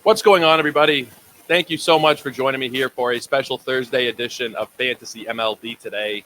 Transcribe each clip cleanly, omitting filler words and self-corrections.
What's going on, everybody? Thank you so much for joining me here for a special Thursday edition of Fantasy MLB Today.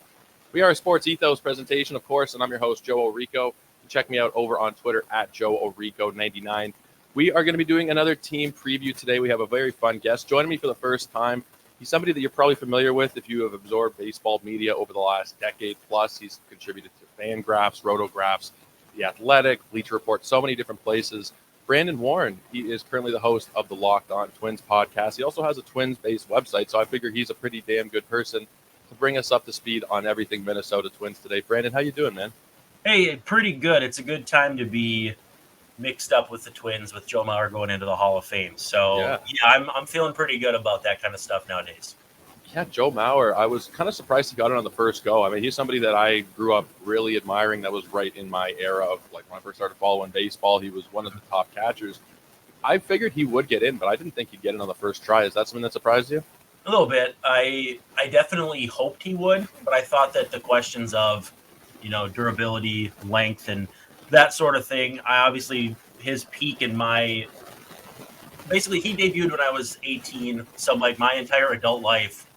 We are a Sports Ethos presentation, of course, and I'm your host, Joe Orico. Check me out over on Twitter at JoeOrico99. We are going to be doing another team preview today. We have a very fun guest joining me for the first time. He's somebody that you're probably familiar with if you have absorbed baseball media over the last decade plus. He's contributed to Fangraphs, Rotographs, The Athletic, Bleacher Report, so many different places. Brandon Warne, he is currently the host of the Locked On Twins podcast. He also has a Twins-based website, so I figure he's a pretty damn good person to bring us up to speed on everything Minnesota Twins today. Brandon, how you doing, man? Hey, pretty good. It's a good time to be mixed up with the Twins with Joe Mauer going into the Hall of Fame. So, yeah, I'm feeling pretty good about that kind of stuff nowadays. Yeah, Joe Mauer, I was kind of surprised he got it on the first go. I mean, he's somebody that I grew up really admiring. That was right in my era of, like, when I first started following baseball. He was one of the top catchers. I figured he would get in, but I didn't think he'd get in on the first try. Is that something that surprised you? A little bit. I definitely hoped he would, but I thought that the questions of, durability, length, and that sort of thing, his peak in basically he debuted when I was 18. So, like, my entire adult life,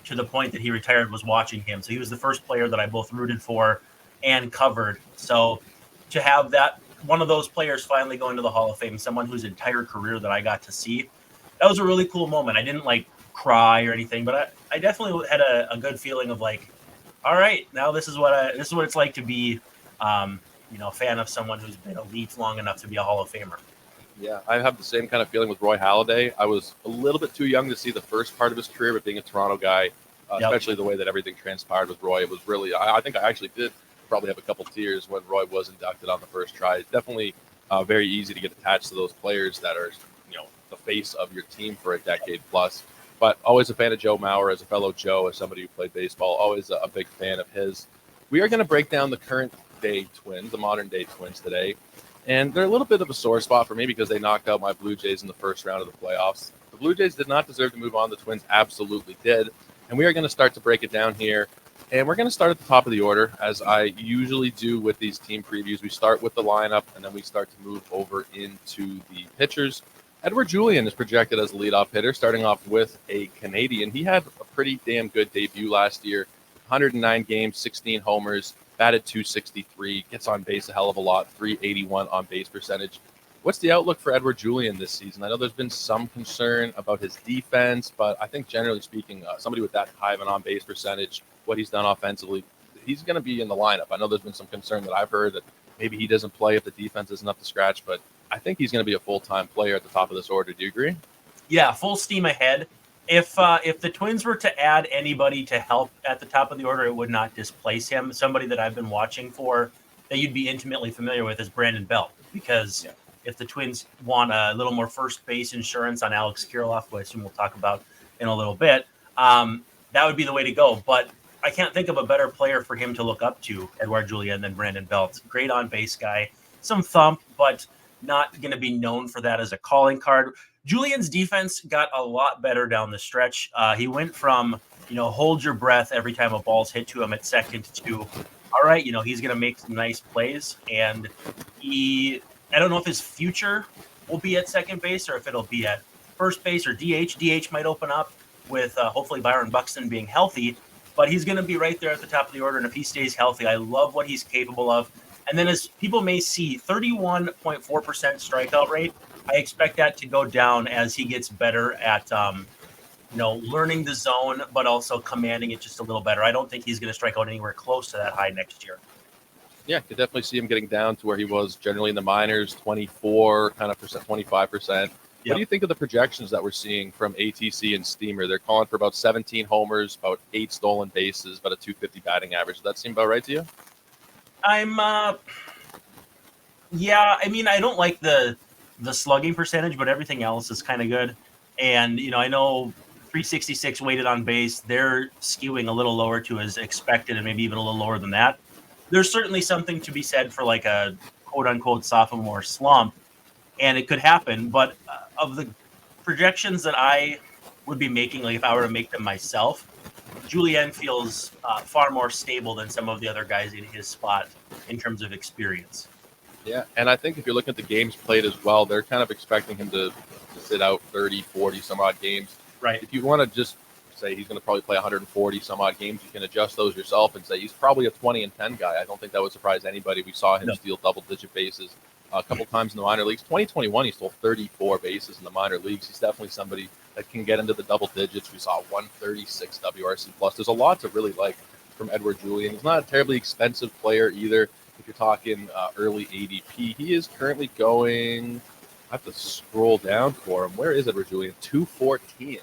to the point that he retired, was watching him. So he was the first player that I both rooted for and covered. So to have that, one of those players finally go into the Hall of Fame, someone whose entire career that I got to see, that was a really cool moment. I didn't cry or anything, but I definitely had a good feeling of all right, now this is what it's like to be, a fan of someone who's been elite long enough to be a Hall of Famer. Yeah, I have the same kind of feeling with Roy Halladay. I was a little bit too young to see the first part of his career, but being a Toronto guy, especially the way that everything transpired with Roy, it was really, I think I actually did probably have a couple tears when Roy was inducted on the first try. It's definitely very easy to get attached to those players that are, the face of your team for a decade plus. But always a fan of Joe Mauer as a fellow Joe, as somebody who played baseball, always a big fan of his. We are going to break down the current day Twins, the modern day Twins today. And they're a little bit of a sore spot for me because they knocked out my Blue Jays in the first round of the playoffs. The Blue Jays did not deserve to move on. The Twins absolutely did. And we are going to start to break it down here. And we're going to start at the top of the order, as I usually do with these team previews. We start with the lineup, and then we start to move over into the pitchers. Edouard Julien is projected as a leadoff hitter, starting off with a Canadian. He had a pretty damn good debut last year. 109 games, 16 homers, batted .263, gets on base a hell of a lot, .381 on base percentage. What's the outlook for Edouard Julien this season? I know there's been some concern about his defense, but I think generally speaking, somebody with that high of an on-base percentage, what he's done offensively, he's going to be in the lineup. I know there's been some concern that I've heard that maybe he doesn't play if the defense isn't up to scratch, but I think he's going to be a full-time player at the top of this order. Do you agree? Yeah, full steam ahead. If the Twins were to add anybody to help at the top of the order, it would not displace him. Somebody that I've been watching for that you'd be intimately familiar with is Brandon Belt, because if the Twins want a little more first base insurance on Alex Kirilloff, who I assume we'll talk about in a little bit, that would be the way to go. But I can't think of a better player for him to look up to, Edouard Julien, than Brandon Belt. Great on-base guy, some thump, but not going to be known for that as a calling card. Julian's defense got a lot better down the stretch. He went from, hold your breath every time a ball's hit to him at second to, all right, he's going to make some nice plays. And I don't know if his future will be at second base or if it'll be at first base or DH. DH might open up with hopefully Byron Buxton being healthy, but he's going to be right there at the top of the order. And if he stays healthy, I love what he's capable of. And then, as people may see, 31.4% strikeout rate. I expect that to go down as he gets better at, learning the zone, but also commanding it just a little better. I don't think he's going to strike out anywhere close to that high next year. Yeah, could definitely see him getting down to where he was generally in the minors, 24 kind of percent, 25%. Yep. What do you think of the projections that we're seeing from ATC and Steamer? They're calling for about 17 homers, about 8 stolen bases, about a .250 batting average. Does that seem about right to you? I don't like the slugging percentage, but everything else is kind of good. And, I know 366 weighted on base, they're skewing a little lower to as expected and maybe even a little lower than that. There's certainly something to be said for a quote unquote sophomore slump, and it could happen. But of the projections that I would be making, if I were to make them myself, Julien feels far more stable than some of the other guys in his spot in terms of experience. Yeah, and I think if you're looking at the games played as well, they're kind of expecting him to sit out 30, 40 some odd games. Right. If you want to just say he's going to probably play 140 some odd games, you can adjust those yourself and say he's probably a 20 and 10 guy. I don't think that would surprise anybody. We saw him steal double-digit bases a couple times in the minor leagues. 2021, he stole 34 bases in the minor leagues. He's definitely somebody that can get into the double digits. We saw 136 WRC plus. There's a lot to really like from Edouard Julien. He's not a terribly expensive player either. If you're talking early ADP, he is currently going. I have to scroll down for him. Where is Edouard Julien? 214.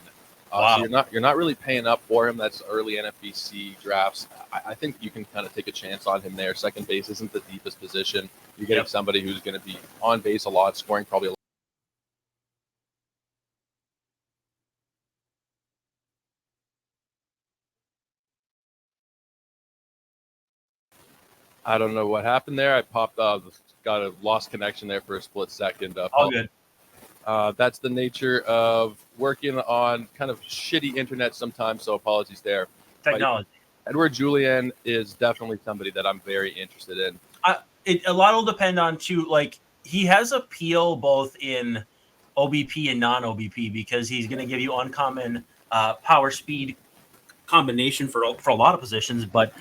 Wow. So you're not really paying up for him. That's early NFBC drafts. I think you can kind of take a chance on him there. Second base isn't the deepest position. You're getting somebody who's going to be on base a lot, scoring probably a lot. I don't know what happened there. I popped got a lost connection there for a split second. All good. That's the nature of working on kind of shitty internet sometimes, so apologies there. Technology. Edouard Julien is definitely somebody that I'm very interested in. A lot will depend on, too, like, he has appeal both in OBP and non-OBP because he's going to give you uncommon power speed combination for a lot of positions, but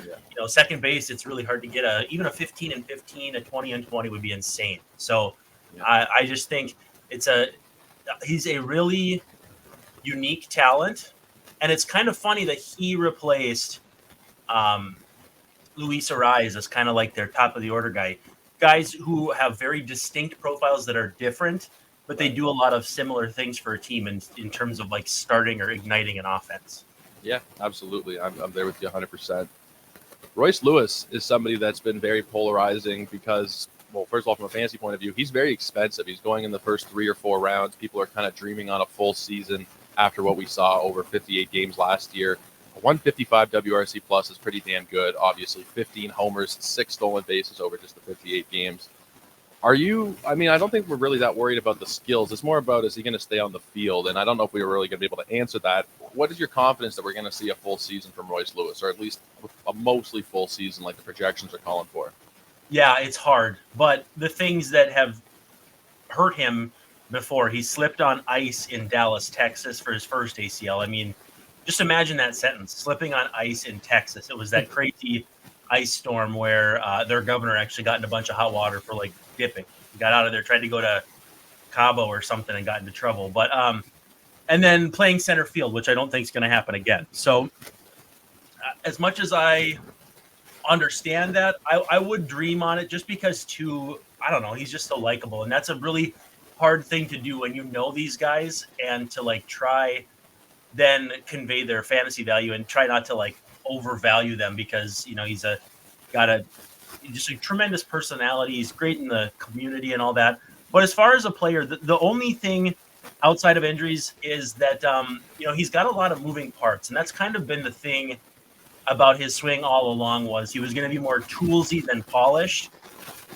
second base, it's really hard to get even a 15 and 15, a 20 and 20 would be insane. So I just think he's a really unique talent, and it's kind of funny that he replaced Luis Arraez as kind of like their top of the order guys who have very distinct profiles that are different, but they do a lot of similar things for a team in terms of like starting or igniting an offense. Yeah, absolutely. I'm there with you 100%. Royce Lewis is somebody that's been very polarizing because, well, first of all, from a fantasy point of view, he's very expensive. He's going in the first 3 or 4 rounds. People are kind of dreaming on a full season after what we saw over 58 games last year. A 155 WRC plus is pretty damn good. Obviously, 15 homers, 6 stolen bases over just the 58 games. I don't think we're really that worried about the skills. It's more about, is he going to stay on the field? And I don't know if we were really going to be able to answer that. What is your confidence that we're going to see a full season from Royce Lewis, or at least a mostly full season like the projections are calling for? Yeah, it's hard. But the things that have hurt him before, he slipped on ice in Dallas, Texas for his first ACL. I mean, just imagine that sentence, slipping on ice in Texas. It was that crazy ice storm where their governor actually got in a bunch of hot water for like dipping. He got out of there, tried to go to Cabo or something and got into trouble. But and then playing center field, which I don't think is going to happen again. So as much as I understand that, I would dream on it just because I don't know, he's just so likable. And that's a really hard thing to do when you know these guys and to like try then convey their fantasy value and try not to like overvalue them because, he's just a tremendous personality. He's great in the community and all that. But as far as a player, the only thing outside of injuries is that, he's got a lot of moving parts. And that's kind of been the thing about his swing all along was he was going to be more toolsy than polished.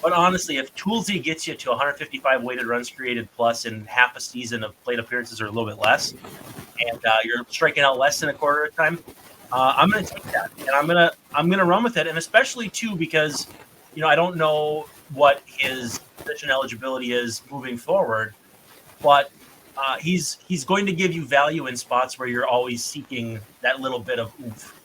But honestly, if toolsy gets you to 155 weighted runs created plus in half a season of plate appearances or a little bit less, and you're striking out less than a quarter at a time, I'm going to take that, and I'm gonna run with it, and especially too because I don't know what his position eligibility is moving forward, but he's going to give you value in spots where you're always seeking that little bit of oomph.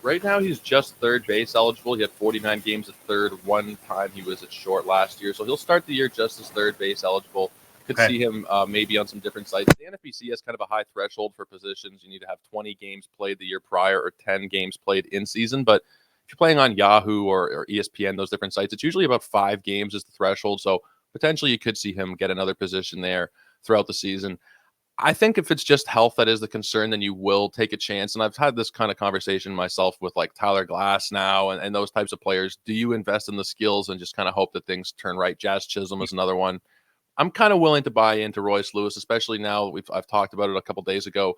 Right now, he's just third base eligible. He had 49 games at third. One time he was at short last year, so he'll start the year just as third base eligible. Could see him maybe on some different sites. The NFBC has kind of a high threshold for positions. You need to have 20 games played the year prior or 10 games played in season. But if you're playing on Yahoo or ESPN, those different sites, it's usually about 5 games is the threshold. So potentially you could see him get another position there throughout the season. I think if it's just health that is the concern, then you will take a chance. And I've had this kind of conversation myself with like Tyler Glass now and those types of players. Do you invest in the skills and just kind of hope that things turn right? Jazz Chisholm is another one. I'm kind of willing to buy into Royce Lewis, especially now I've talked about it a couple days ago.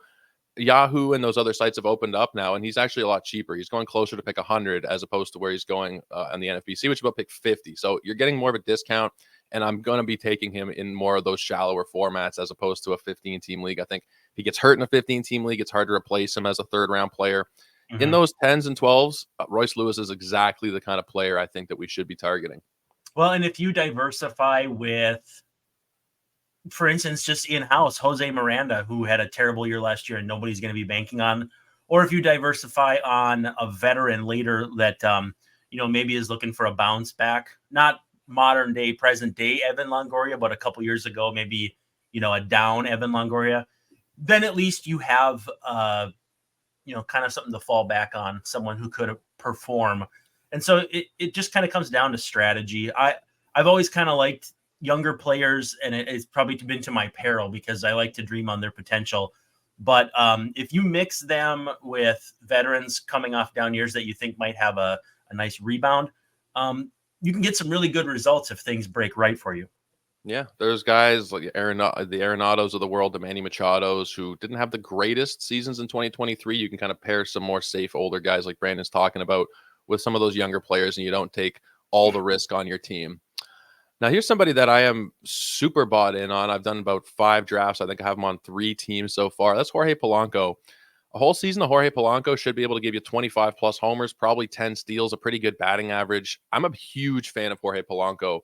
Yahoo and those other sites have opened up now, and he's actually a lot cheaper. He's going closer to pick 100 as opposed to where he's going on the NFBC, which is about pick 50. So you're getting more of a discount, and I'm going to be taking him in more of those shallower formats as opposed to a 15-team league. I think if he gets hurt in a 15-team league, it's hard to replace him as a third-round player. In those 10s and 12s, Royce Lewis is exactly the kind of player I think that we should be targeting. Well, and if you diversify with, for instance, just in-house, Jose Miranda, who had a terrible year last year and nobody's going to be banking on, or if you diversify on a veteran later that, maybe is looking for a bounce back, not modern day, present day Evan Longoria, but a couple years ago, maybe, a down Evan Longoria, then at least you have, kind of something to fall back on, someone who could perform. And so it just kind of comes down to strategy. I've always kind of liked younger players, and it's probably been to my peril because I like to dream on their potential. But if you mix them with veterans coming off down years that you think might have a nice rebound, you can get some really good results if things break right for you. Yeah, there's guys like the Arenados of the world, the Manny Machados, who didn't have the greatest seasons in 2023. You can kind of pair some more safe older guys like Brandon's talking about with some of those younger players, and you don't take all the risk on your team. Now, here's somebody that I am super bought in on. I've done about 5 drafts. I think I have him on 3 teams so far. That's Jorge Polanco. A whole season of Jorge Polanco should be able to give you 25 plus homers, probably 10 steals, a pretty good batting average. I'm a huge fan of Jorge Polanco.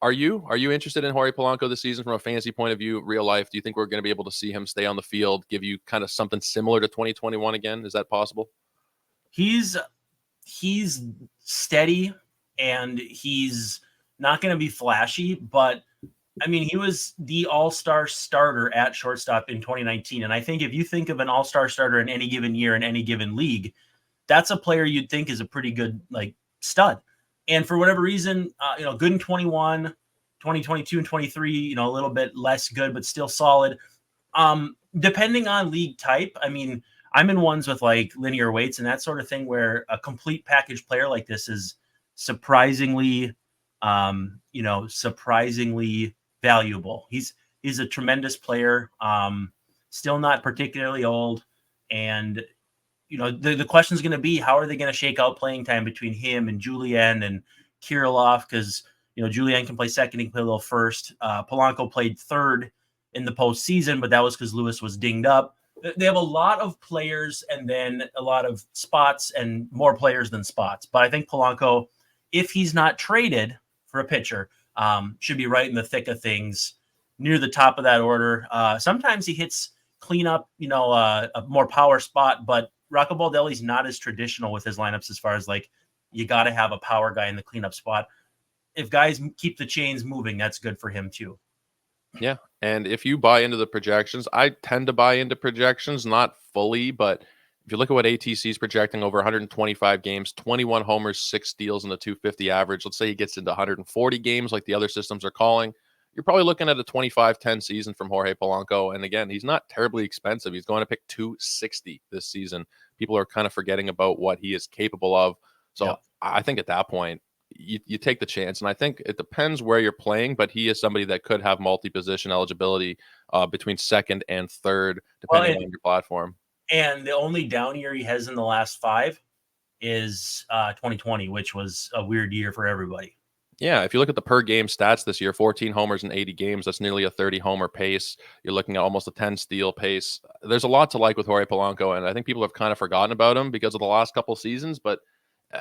Are you interested in Jorge Polanco this season from a fantasy point of view, real life? Do you think we're going to be able to see him stay on the field, give you kind of something similar to 2021 again? Is that possible? He's steady, and he's not going to be flashy, but I mean, he was the all-star starter at shortstop in 2019. And I think if you think of an all-star starter in any given year in any given league, that's a player you'd think is a pretty good, stud. And for whatever reason, good in 21, 2022 and 23, a little bit less good, but still solid. Depending on league type, I mean, I'm in ones with linear weights and that sort of thing where a complete package player like this is surprisingly valuable. He's a tremendous player, still not particularly old. And, the question is going to be, how are they going to shake out playing time between him and Julian and Kirilloff? Because, Julian can play second, he can play a little first. Polanco played third in the postseason, but that was because Lewis was dinged up. They have a lot of players and then a lot of spots and more players than spots. But I think Polanco, if he's not traded for a pitcher, should be right in the thick of things, near the top of that order. Sometimes he hits cleanup, a more power spot, but Rocco Baldelli's not as traditional with his lineups as far as you got to have a power guy in the cleanup spot. If guys keep the chains moving, that's good for him too. Yeah. And if you buy into the projections, I tend to buy into projections, not fully, but if you look at what ATC is projecting over 125 games, 21 homers, 6 steals, and a 250 average, let's say he gets into 140 games like the other systems are calling, you're probably looking at a 25-10 season from Jorge Polanco. And again, he's not terribly expensive. He's going to pick 260 this season. People are kind of forgetting about what he is capable of. So yeah. I think at that point, you take the chance. And I think it depends where you're playing, but he is somebody that could have multi-position eligibility between second and third, depending on your platform. And the only down year he has in the last 5 is 2020, which was a weird year for everybody. Yeah, if you look at the per game stats this year, 14 homers in 80 games, that's nearly a 30 homer pace. You're looking at almost a 10 steal pace. There's a lot to like with Jorge Polanco, and I think people have kind of forgotten about him because of the last couple seasons, but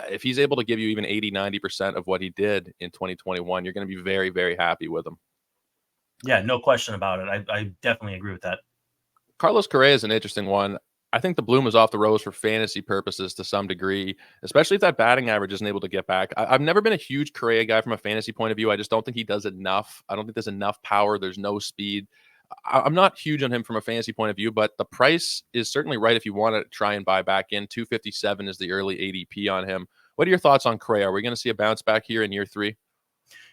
if he's able to give you even 80-90% of what he did in 2021, you're going to be very, very happy with him. Yeah, no question about it. I definitely agree with that. Carlos Correa is an interesting one. I think the bloom is off the rose for fantasy purposes to some degree, especially if that batting average isn't able to get back. I've never been a huge Correa guy from a fantasy point of view. I just don't think he does enough. I don't think there's enough power. There's no speed. I'm not huge on him from a fantasy point of view, but the price is certainly right if you want to try and buy back in. 257 is the early ADP on him. What are your thoughts on Correa? Are we going to see a bounce back here in year 3?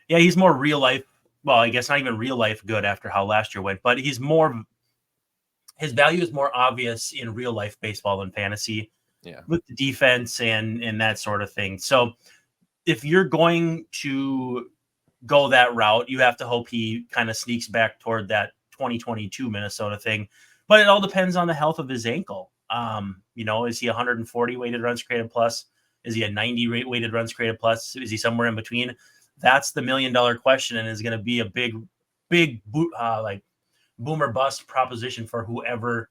Yeah, he's more real life. Well, I guess not even real life good after how last year went, but his value is more obvious in real life baseball than fantasy. Yeah, with the defense and that sort of thing. So if you're going to go that route, you have to hope he kind of sneaks back toward that 2022 Minnesota thing. But it all depends on the health of his ankle. Is he 140 weighted runs created plus? Is he a 90 weighted runs created plus? Is he somewhere in between? That's the $1 million question, and is going to be a big boom or bust proposition for whoever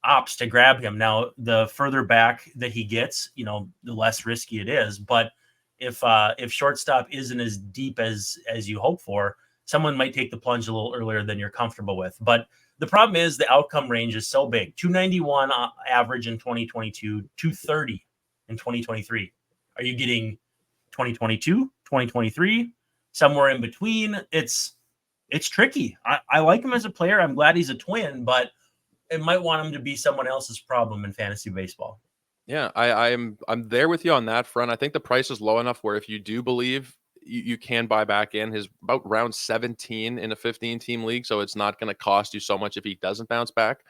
opts to grab him. Now, the further back that he gets, the less risky it is. But if shortstop isn't as deep as you hope for, someone might take the plunge a little earlier than you're comfortable with. But the problem is the outcome range is so big. 291 average in 2022, 230 in 2023. Are you getting 2022, 2023, somewhere in between? It's tricky. I like him as a player. I'm glad he's a Twin, but it might want him to be someone else's problem in fantasy baseball. Yeah, I'm there with you on that front. I think the price is low enough where if you do believe you can buy back in, his about round 17 in a 15-team league, so it's not going to cost you so much if he doesn't bounce back.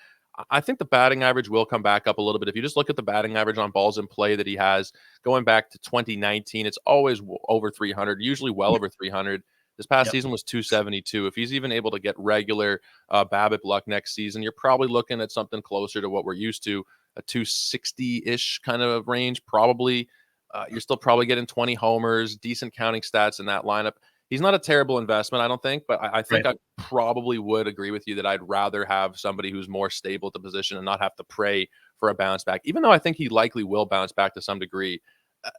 I think the batting average will come back up a little bit. If you just look at the batting average on balls in play that he has going back to 2019, it's always over 300, usually well over 300. This past season was 272. If he's even able to get regular BABIP luck next season, you're probably looking at something closer to what we're used to, a 260-ish kind of range, probably. You're still probably getting 20 homers, decent counting stats in that lineup. He's not a terrible investment, I don't think, but I think I probably would agree with you that I'd rather have somebody who's more stable at the position and not have to pray for a bounce back, even though I think he likely will bounce back to some degree.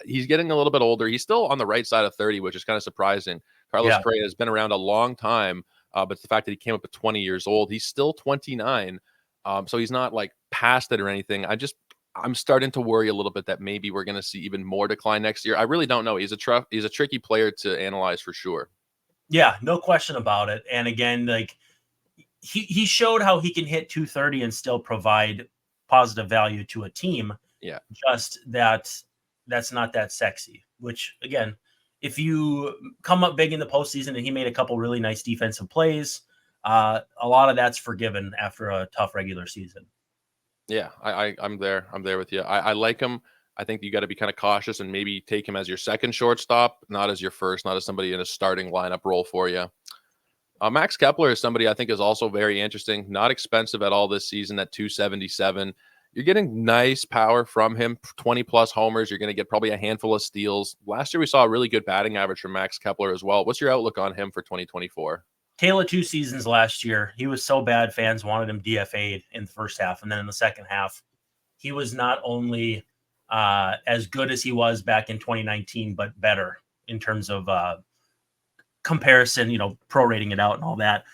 He's getting a little bit older. He's still on the right side of 30, which is kind of surprising. Carlos Correa has been around a long time, but the fact that he came up at 20 years old, he's still 29. So he's not like past it or anything. I'm starting to worry a little bit that maybe we're going to see even more decline next year. I really don't know. He's a tricky player to analyze for sure. Yeah, no question about it. And again, like he showed how he can hit 230 and still provide positive value to a team. Yeah. Just that's not that sexy, which again, if you come up big in the postseason and he made a couple really nice defensive plays, a lot of that's forgiven after a tough regular season. Yeah, I'm there. I'm there with you. I like him. I think you got to be kind of cautious and maybe take him as your second shortstop, not as your first, not as somebody in a starting lineup role for you. Max Kepler is somebody I think is also very interesting. Not expensive at all this season at 277. You're getting nice power from him, 20 plus homers. You're going to get probably a handful of steals. Last year we saw a really good batting average from Max Kepler as well. What's your outlook on him for 2024? Tale of two seasons last year. He was so bad, fans wanted him DFA'd in the first half. And then in the second half, he was not only as good as he was back in 2019, but better in terms of comparison, prorating it out and all that.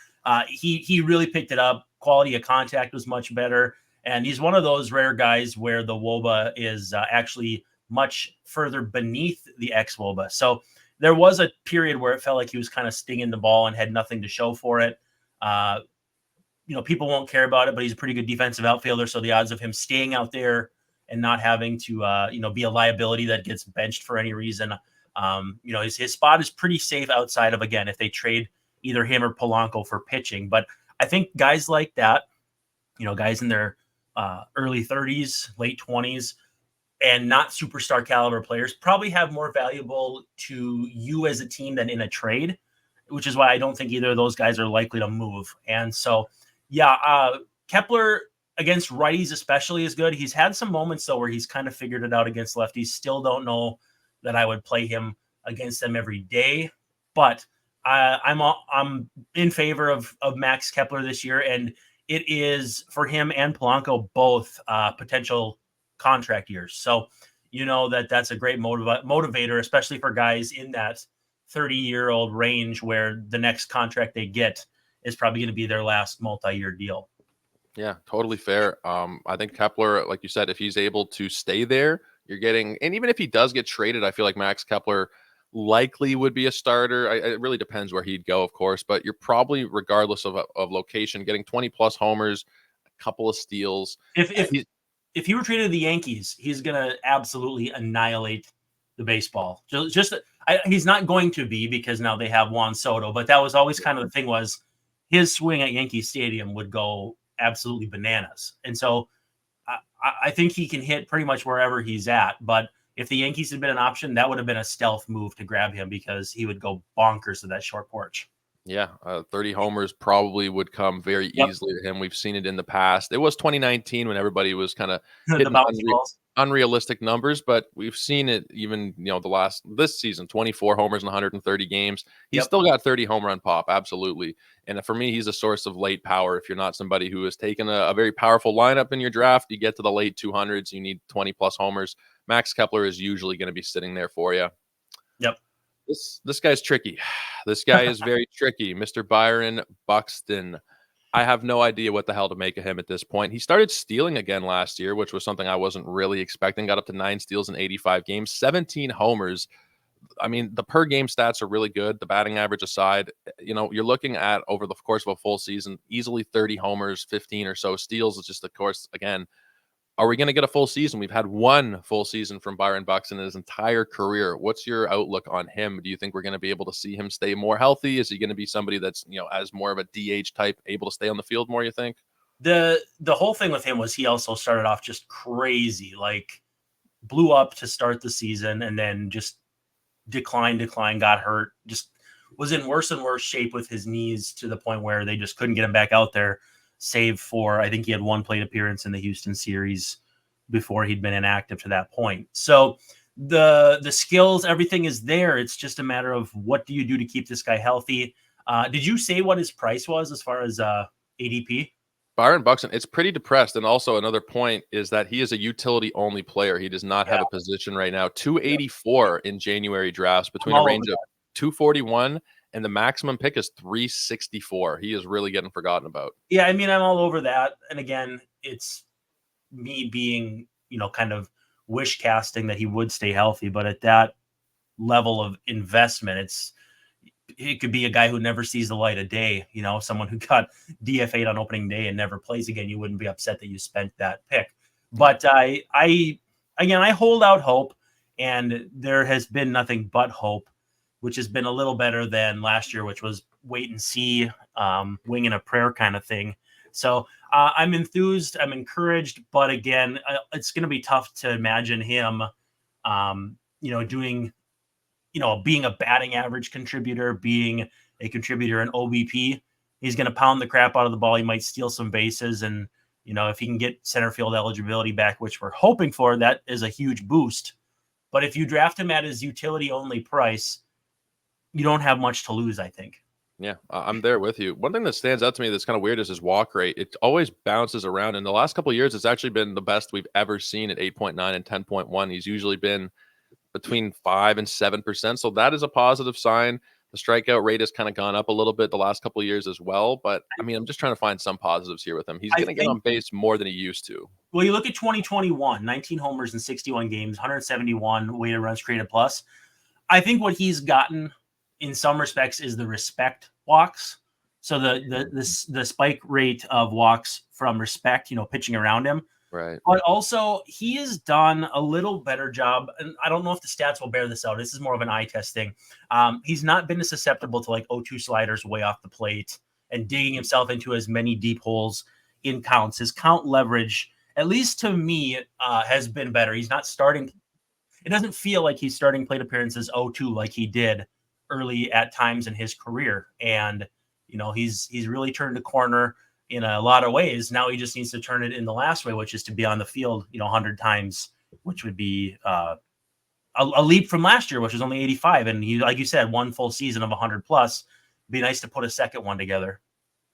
He really picked it up. Quality of contact was much better. And he's one of those rare guys where the WOBA is actually much further beneath the xWOBA. So there was a period where it felt like he was kind of stinging the ball and had nothing to show for it. People won't care about it, but he's a pretty good defensive outfielder. So the odds of him staying out there and not having to, be a liability that gets benched for any reason, his spot is pretty safe outside of, again, if they trade either him or Polanco for pitching. But I think guys like that, guys in their early 30s, late 20s, and not superstar caliber players probably have more valuable to you as a team than in a trade, which is why I don't think either of those guys are likely to move. And so, Kepler against righties especially is good. He's had some moments though where he's kind of figured it out against lefties. Still don't know that I would play him against them every day, but I'm in favor of Max Kepler this year, and it is for him and Polanco both potential contract years. So that's a great motivator, especially for guys in that 30-year-old range where the next contract they get is probably going to be their last multi-year deal. Yeah, totally fair. I think Kepler, like you said, if he's able to stay there, you're getting, and even if he does get traded, I feel like Max Kepler likely would be a starter. It really depends where he'd go, of course, but you're probably, regardless of location, getting 20 plus homers, a couple of steals. If he were traded to the Yankees, he's going to absolutely annihilate the baseball. He's not going to be, because now they have Juan Soto, but that was always kind of the thing, was his swing at Yankee Stadium would go absolutely bananas. And so I think he can hit pretty much wherever he's at. But if the Yankees had been an option, that would have been a stealth move to grab him, because he would go bonkers to that short porch. Yeah, 30 homers probably would come very easily to him. We've seen it in the past. It was 2019 when everybody was kind of hitting unrealistic numbers, but we've seen it even, this season, 24 homers in 130 games. He's still got 30 home run pop, absolutely. And for me, he's a source of late power. If you're not somebody who has taken a very powerful lineup in your draft, you get to the late 200s, you need 20 plus homers. Max Kepler is usually going to be sitting there for you. Yep. This guy's tricky. This guy is very tricky. Mr. Byron Buxton. I have no idea what the hell to make of him at this point. He started stealing again last year, which was something I wasn't really expecting. Got up to 9 steals in 85 games, 17 homers. I mean, the per game stats are really good. The batting average aside, you're looking at over the course of a full season, easily 30 homers, 15 or so steals. It's just, of course, again, are we going to get a full season? We've had one full season from Byron Buxton in his entire career. What's your outlook on him? Do you think we're going to be able to see him stay more healthy? Is he going to be somebody that's, as more of a DH type, able to stay on the field more, you think? The whole thing with him was he also started off just crazy, like blew up to start the season and then just decline, got hurt, just was in worse and worse shape with his knees to the point where they just couldn't get him back out there, save for, I think he had one plate appearance in the Houston series before he'd been inactive to that point. So the skills, everything is there. It's just a matter of what do you do to keep this guy healthy? Did you say what his price was as far as ADP? Byron Buxton, it's pretty depressed. And also another point is that he is a utility-only player. He does not have a position right now. 284 in January drafts between a range of 241 and the maximum pick is 364. He is really getting forgotten about. Yeah, I mean, I'm all over that. And again, it's me being, kind of wish casting that he would stay healthy. But at that level of investment, it could be a guy who never sees the light of day, someone who got DFA'd on opening day and never plays again. You wouldn't be upset that you spent that pick. But I hold out hope, and there has been nothing but hope, which has been a little better than last year, which was wait and see, wing and a prayer kind of thing. So I'm enthused, I'm encouraged, but again, it's going to be tough to imagine him, doing, being a batting average contributor, being a contributor in OBP. He's going to pound the crap out of the ball. He might steal some bases. And, if he can get center field eligibility back, which we're hoping for, that is a huge boost. But if you draft him at his utility only price, you don't have much to lose, I think. Yeah, I'm there with you. One thing that stands out to me that's kind of weird is his walk rate. It always bounces around. In the last couple of years, it's actually been the best we've ever seen at 8.9 and 10.1. He's usually been between 5 and 7%. So that is a positive sign. The strikeout rate has kind of gone up a little bit the last couple of years as well. But I mean, I'm just trying to find some positives here with him. He's going to get on base more than he used to. Well, you look at 2021, 19 homers in 61 games, 171 weighted runs created plus. I think what he's gotten in some respects is the respect walks. So the spike rate of walks from respect, pitching around him. Right. But also he has done a little better job. And I don't know if the stats will bear this out. This is more of an eye test thing. He's not been as susceptible to like 0-2 sliders way off the plate and digging himself into as many deep holes in counts. His count leverage, at least to me, has been better. He's not starting. It doesn't feel like he's starting plate appearances 0-2 like he did early at times in his career. And, he's really turned a corner in a lot of ways. Now he just needs to turn it in the last way, which is to be on the field, 100 times, which would be a leap from last year, which was only 85. And he, like you said, one full season of 100 plus. Be nice to put a second one together.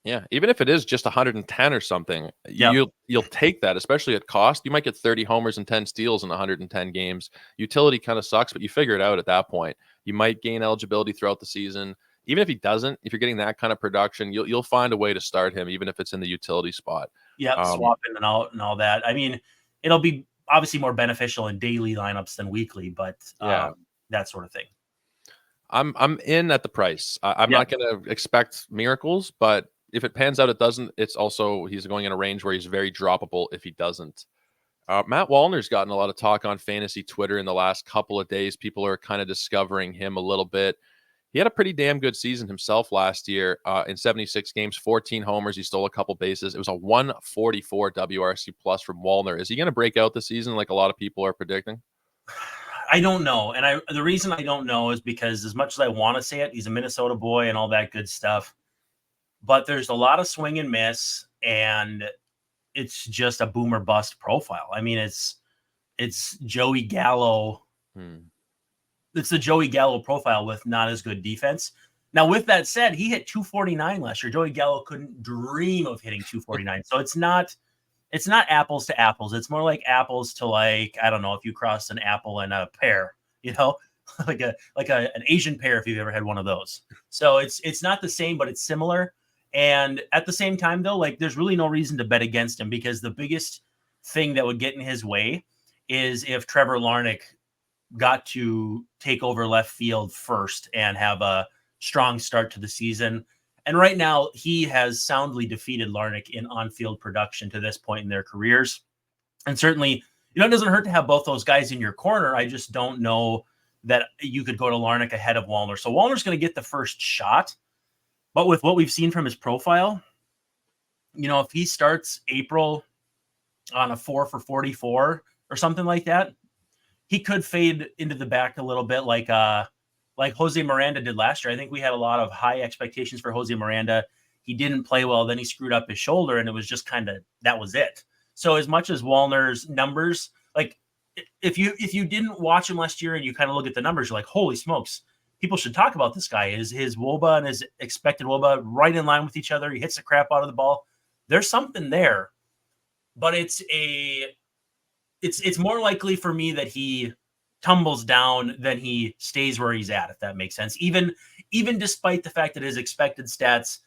Yeah, even if it is just 110 or something, you'll take that, especially at cost. You might get 30 homers and 10 steals in 110 games. Utility kind of sucks, but you figure it out at that point. You might gain eligibility throughout the season. Even if he doesn't, if you're getting that kind of production, you'll find a way to start him, even if it's in the utility spot. Yeah, swapping and out and all that. I mean, it'll be obviously more beneficial in daily lineups than weekly, but that sort of thing. I'm in at the price. I'm not going to expect miracles, but if it pans out, it doesn't. It's also he's going in a range where he's very droppable if he doesn't. Matt Wallner's gotten a lot of talk on fantasy Twitter in the last couple of days. People are kind of discovering him a little bit. He had a pretty damn good season himself last year in 76 games, 14 homers. He stole a couple bases. It was a 144 WRC plus from Wallner. Is he going to break out this season like a lot of people are predicting? I don't know. And the reason I don't know is because as much as I want to say it, he's a Minnesota boy and all that good stuff. But there's a lot of swing and miss, and it's just a boom or bust profile. I mean, it's Joey Gallo. It's the Joey Gallo profile with not as good defense. Now, with that said, he hit 249 last year. Joey Gallo couldn't dream of hitting 249. So it's not apples to apples. It's more like apples to, like, I don't know, if you cross an apple and a pear, an Asian pear if you've ever had one of those. So it's not the same, but it's similar. And at the same time, though, like there's really no reason to bet against him because the biggest thing that would get in his way is if Trevor Larnach got to take over left field first and have a strong start to the season. And right now, he has soundly defeated Larnach in on-field production to this point in their careers. And certainly, it doesn't hurt to have both those guys in your corner. I just don't know that you could go to Larnach ahead of Wallner. So Wallner's going to get the first shot. But with what we've seen from his profile, if he starts April on a 4 for 44 or something like that, he could fade into the back a little bit like Jose Miranda did last year. I think we had a lot of high expectations for Jose Miranda. He didn't play well. Then he screwed up his shoulder, and it was just that was it. So as much as Wallner's numbers, like if you didn't watch him last year and you kind of look at the numbers, you're like, holy smokes, people should talk about this guy. His WOBA and his expected WOBA right in line with each other. He hits the crap out of the ball. There's something there, but it's more likely for me that he tumbles down than he stays where he's at, if that makes sense. Even despite the fact that his expected stats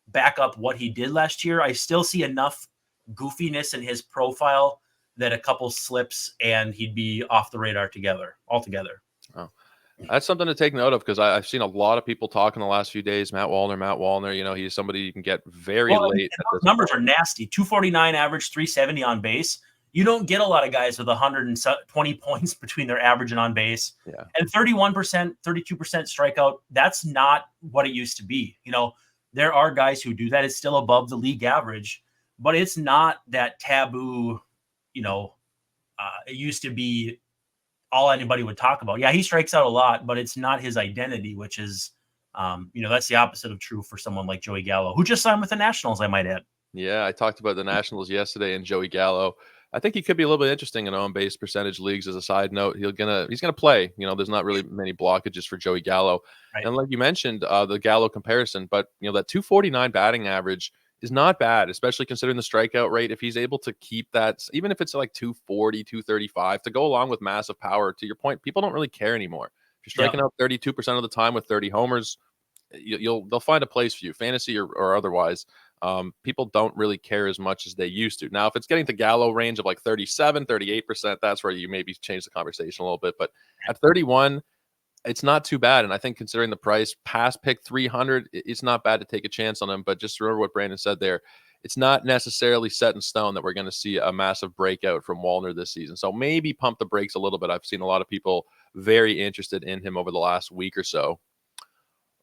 back up what he did last year, I still see enough goofiness in his profile that a couple slips and he'd be off the radar altogether. Oh, that's something to take note of because I've seen a lot of people talk in the last few days. Matt Wallner, he's somebody you can get very late. Those numbers are nasty. 249 average, 370 on base. You don't get a lot of guys with 120 points between their average and on base. Yeah. And 31%, 32% strikeout. That's not what it used to be. There are guys who do that. It's still above the league average, but it's not that taboo. It used to be all anybody would talk about. Yeah, he strikes out a lot, but it's not his identity, which is, that's the opposite of true for someone like Joey Gallo, who just signed with the Nationals, I might add. Yeah, I talked about the Nationals yesterday and Joey Gallo. I think he could be a little bit interesting in on-base percentage leagues. As a side note, he's gonna play. There's not really many blockages for Joey Gallo, right. And like you mentioned, the Gallo comparison, but that 249 batting average is not bad, especially considering the strikeout rate. If he's able to keep that, even if it's like 240, 235, to go along with massive power. To your point, people don't really care anymore. If you're striking out 32% of the time with 30 homers, they'll find a place for you, fantasy or otherwise. People don't really care as much as they used to. Now, if it's getting to Gallo range of like 37, 38%, that's where you maybe change the conversation a little bit. But at 31, it's not too bad. And I think considering the price, past pick 300, it's not bad to take a chance on him. But just remember what Brandon said there. It's not necessarily set in stone that we're going to see a massive breakout from Wallner this season. So maybe pump the brakes a little bit. I've seen a lot of people very interested in him over the last week or so.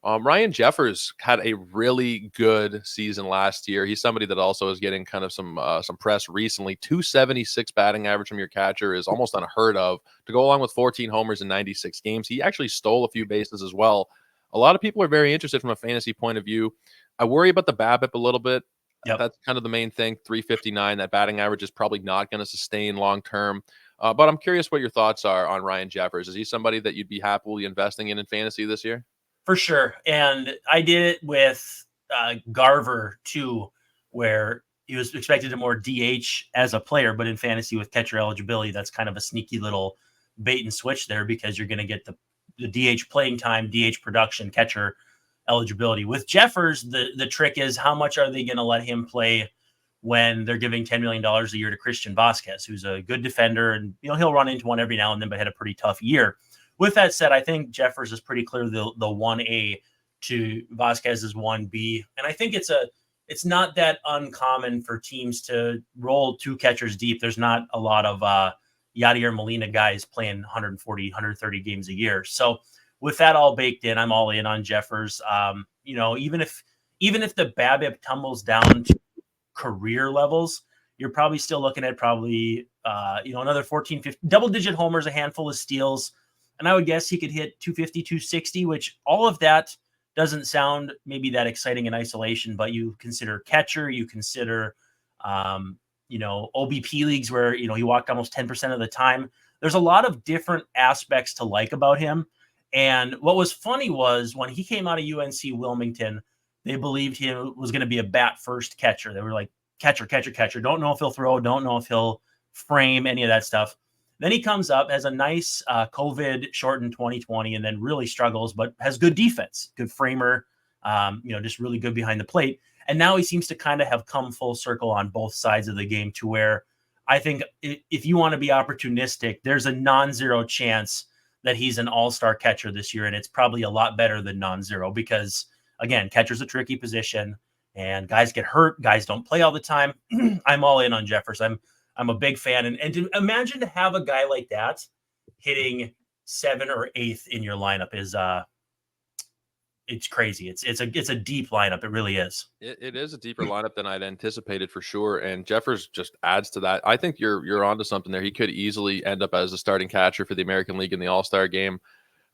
Ryan Jeffers had a really good season last year. He's somebody that also is getting kind of some press recently. 276 batting average from your catcher is almost unheard of. To go along with 14 homers in 96 games, he actually stole a few bases as well. A lot of people are very interested from a fantasy point of view. I worry about the BABIP a little bit. Yep. That's kind of the main thing. 359. That batting average is probably not going to sustain long term. But I'm curious what your thoughts are on Ryan Jeffers. Is he somebody that you'd be happily investing in fantasy this year? For sure. And I did it with Garver too, where he was expected to more DH as a player, but in fantasy with catcher eligibility, that's kind of a sneaky little bait and switch there because you're going to get the DH playing time, DH production, catcher eligibility. With Jeffers, the trick is how much are they going to let him play when they're giving $10 million a year to Christian Vasquez, who's a good defender, and he'll run into one every now and then, but had a pretty tough year. With that said, I think Jeffers is pretty clear the 1A to Vasquez's 1B. And I think it's not that uncommon for teams to roll two catchers deep. There's not a lot of Yadier Molina guys playing 140, 130 games a year. So with that all baked in, I'm all in on Jeffers. Even if the BABIP tumbles down to career levels, you're probably still looking at another 14, 15, double-digit homers, a handful of steals. And I would guess he could hit 250, 260, which all of that doesn't sound maybe that exciting in isolation, but you consider catcher, you consider, OBP leagues where, he walked almost 10% of the time. There's a lot of different aspects to like about him. And what was funny was when he came out of UNC Wilmington, they believed he was going to be a bat first catcher. They were like, catcher. Don't know if he'll throw, don't know if he'll frame, any of that stuff. Then he comes up, has a nice COVID shortened 2020, and then really struggles, but has good defense, good framer, just really good behind the plate. And now he seems to kind of have come full circle on both sides of the game to where I think if you want to be opportunistic, there's a non-zero chance that he's an all-star catcher this year. And it's probably a lot better than non-zero because, again, catcher's a tricky position and guys get hurt. Guys don't play all the time. I'm all in on Jeffers. I'm a big fan. And to imagine to have a guy like that hitting 7th or 8th in your lineup is it's crazy. It's a deep lineup. It really is. It is a deeper lineup than I'd anticipated for sure. And Jeffers just adds to that. I think you're onto something there. He could easily end up as a starting catcher for the American League in the All-Star game.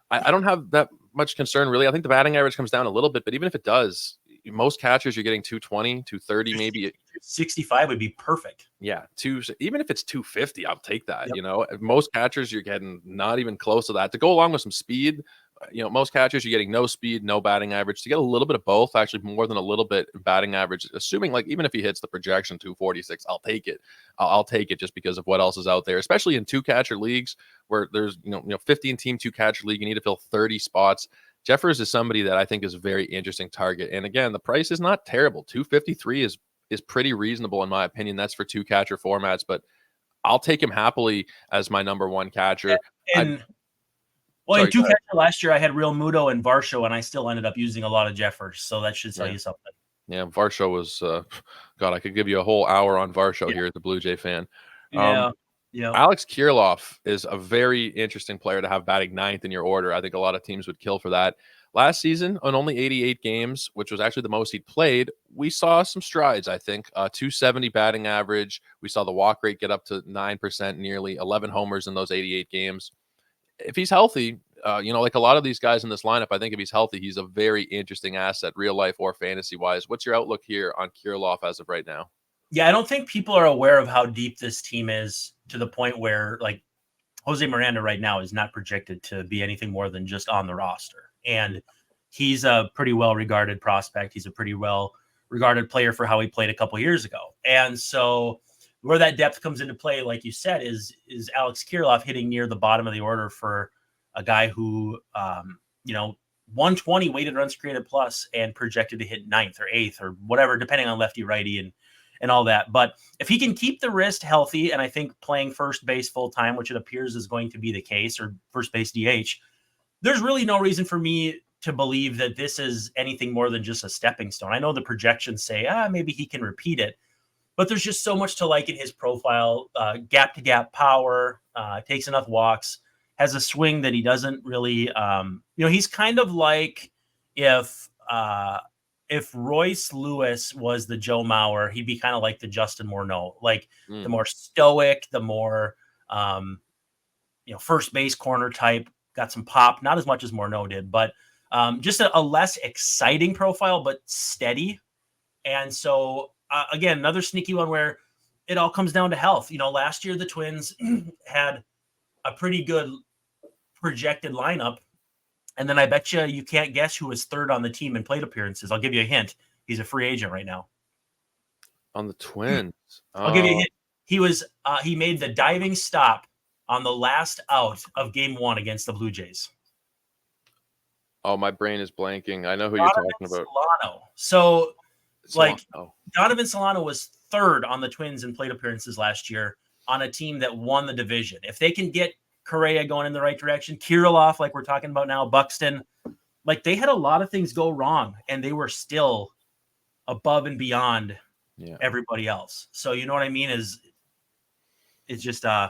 I don't have that much concern, really. I think the batting average comes down a little bit, but even if it does, most catchers you're getting 220, 230, maybe 65 would be perfect. Yeah, even if it's 250, I'll take that. Yep. Most catchers you're getting not even close to that. To go along with some speed, most catchers you're getting no speed, no batting average. To get a little bit of both, actually more than a little bit batting average, assuming like even if he hits the projection 246, I'll take it. I'll take it just because of what else is out there, especially in 2-catcher leagues where there's 15-team 2-catcher league. You need to fill 30 spots. Jeffers is somebody that I think is a very interesting target. And again, the price is not terrible. 253 is pretty reasonable in my opinion. That's for 2-catcher formats, but I'll take him happily as my number 1 catcher. In 2-catcher last year, I had Real Muto and Varsho, and I still ended up using a lot of Jeffers. So that should tell you something. Yeah, Varsho was God. I could give you a whole hour on Varsho here as a Blue Jay fan. Yeah. Alex Kirilloff is a very interesting player to have batting 9th in your order. I think a lot of teams would kill for that. Last season, on only 88 games, which was actually the most he'd played, we saw some strides, I think. 270 batting average. We saw the walk rate get up to 9%, nearly 11 homers in those 88 games. If he's healthy, like a lot of these guys in this lineup, I think if he's healthy, he's a very interesting asset, real life or fantasy-wise. What's your outlook here on Kirilloff as of right now? Yeah, I don't think people are aware of how deep this team is to the point where, like, Jose Miranda right now is not projected to be anything more than just on the roster. And he's a pretty well-regarded prospect. He's a pretty well-regarded player for how he played a couple years ago. And so where that depth comes into play, like you said, is Alex Kirilloff hitting near the bottom of the order for a guy who, 120 weighted runs created plus and projected to hit 9th or 8th or whatever, depending on lefty, righty, and all that. But if he can keep the wrist healthy, and I think playing first base full time, which it appears is going to be the case, or first base DH, there's really no reason for me to believe that this is anything more than just a stepping stone. I know the projections say, maybe he can repeat it, but there's just so much to like in his profile. Gap to gap power, takes enough walks, has a swing that he doesn't really, he's kind of like if Royce Lewis was the Joe Mauer, he'd be kind of like the Justin Morneau, like the more stoic, the more, first base corner type, got some pop, not as much as Morneau did, but just a less exciting profile, but steady. And so, again, another sneaky one where it all comes down to health. Last year the Twins had a pretty good projected lineup. And then I bet you can't guess who was 3rd on the team in plate appearances. I'll give you a hint. He's a free agent right now. On the Twins. I'll give you a hint. He made the diving stop on the last out of Game 1 against the Blue Jays. Oh, my brain is blanking. I know who you're talking about. Solano. So, Solano. Donovan Solano was 3rd on the Twins in plate appearances last year on a team that won the division. If they can get Correa going in the right direction, Kirilloff, like we're talking about now, Buxton, like they had a lot of things go wrong and they were still above and beyond everybody else. So you know what I mean? It's just I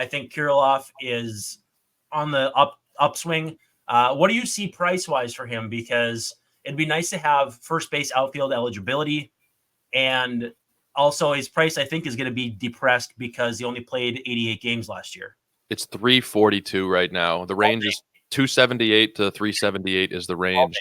think Kirilloff is on the upswing. What do you see price wise for him? Because it'd be nice to have first base outfield eligibility, and also his price I think is going to be depressed because he only played 88 games last year. It's 342 right now. The range is 278 to 378 is the range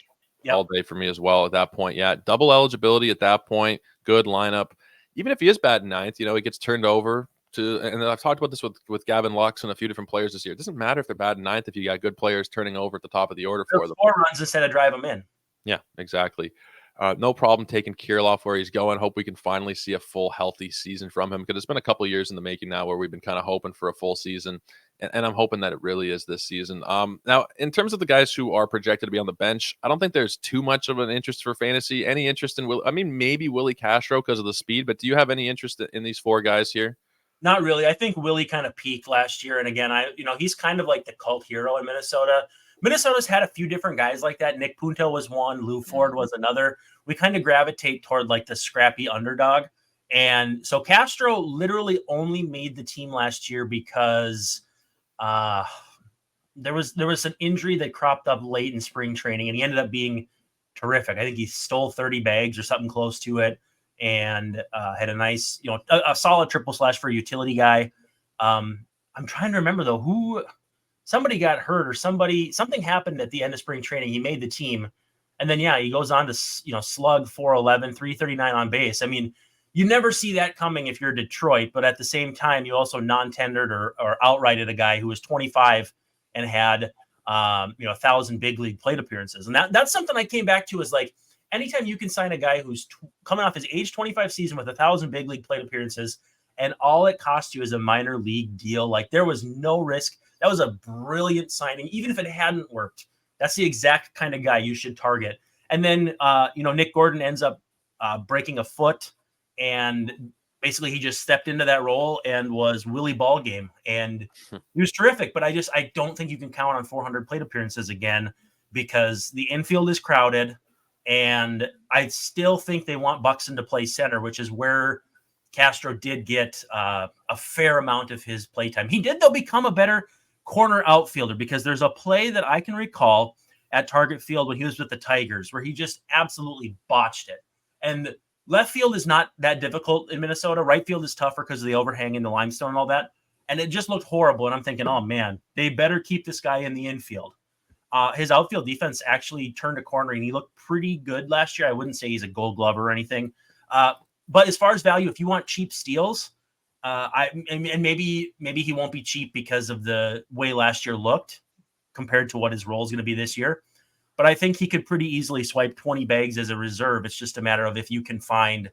all day for me as well at that point. Yeah, double eligibility at that point. Good lineup. Even if he is batting 9th, he gets turned over to, and I've talked about this with Gavin Lux and a few different players this year. It doesn't matter if they're batting 9th if you got good players turning over at the top of the order for them. 4 runs instead of drive them in. Yeah, exactly. No problem taking Kirilloff where he's going. Hope we can finally see a full healthy season from him, because it's been a couple years in the making now where we've been kind of hoping for a full season, and I'm hoping that it really is this season. Now, in terms of the guys who are projected to be on the bench, I don't think there's too much of an interest for fantasy. Any interest in Will? I mean, maybe Willie Castro because of the speed, but do you have any interest in these four guys here? Not really. I think Willie kind of peaked last year, and again, he's kind of like the cult hero in Minnesota. Minnesota's had a few different guys like that. Nick Punto was one. Lou Ford was another. We kind of gravitate toward like the scrappy underdog. And so Castro literally only made the team last year because there was an injury that cropped up late in spring training, and he ended up being terrific. I think he stole 30 bags or something close to it, and had a nice, a solid triple slash for a utility guy. I'm trying to remember though somebody got hurt or something happened at the end of spring training. He made the team, and then he goes on to slug 411, 339 on base. I mean, you never see that coming if you're Detroit, but at the same time, you also non-tendered or outrighted a guy who was 25 and had 1,000 big league plate appearances, and that's something I came back to is like, anytime you can sign a guy who's coming off his age 25 season with 1,000 big league plate appearances, and all it cost you is a minor league deal, like there was no risk. That was a brilliant signing, even if it hadn't worked. That's the exact kind of guy you should target. And then, Nick Gordon ends up breaking a foot, and basically he just stepped into that role and was Willie Ballgame, and he was terrific. But I don't think you can count on 400 plate appearances again, because the infield is crowded. And I still think they want Buxton to play center, which is where Castro did get a fair amount of his playtime. He did, though, become a better corner outfielder, because there's a play that I can recall at Target Field when he was with the Tigers where he just absolutely botched it. And left field is not that difficult in Minnesota. Right field is tougher because of the overhang and the limestone and all that. And it just looked horrible. And I'm thinking, oh, man, they better keep this guy in the infield. His outfield defense actually turned a corner, and he looked pretty good last year. I wouldn't say he's a Gold Glover or anything. But as far as value, if you want cheap steals, and maybe he won't be cheap because of the way last year looked compared to what his role is going to be this year. But I think he could pretty easily swipe 20 bags as a reserve. It's just a matter of if you can find,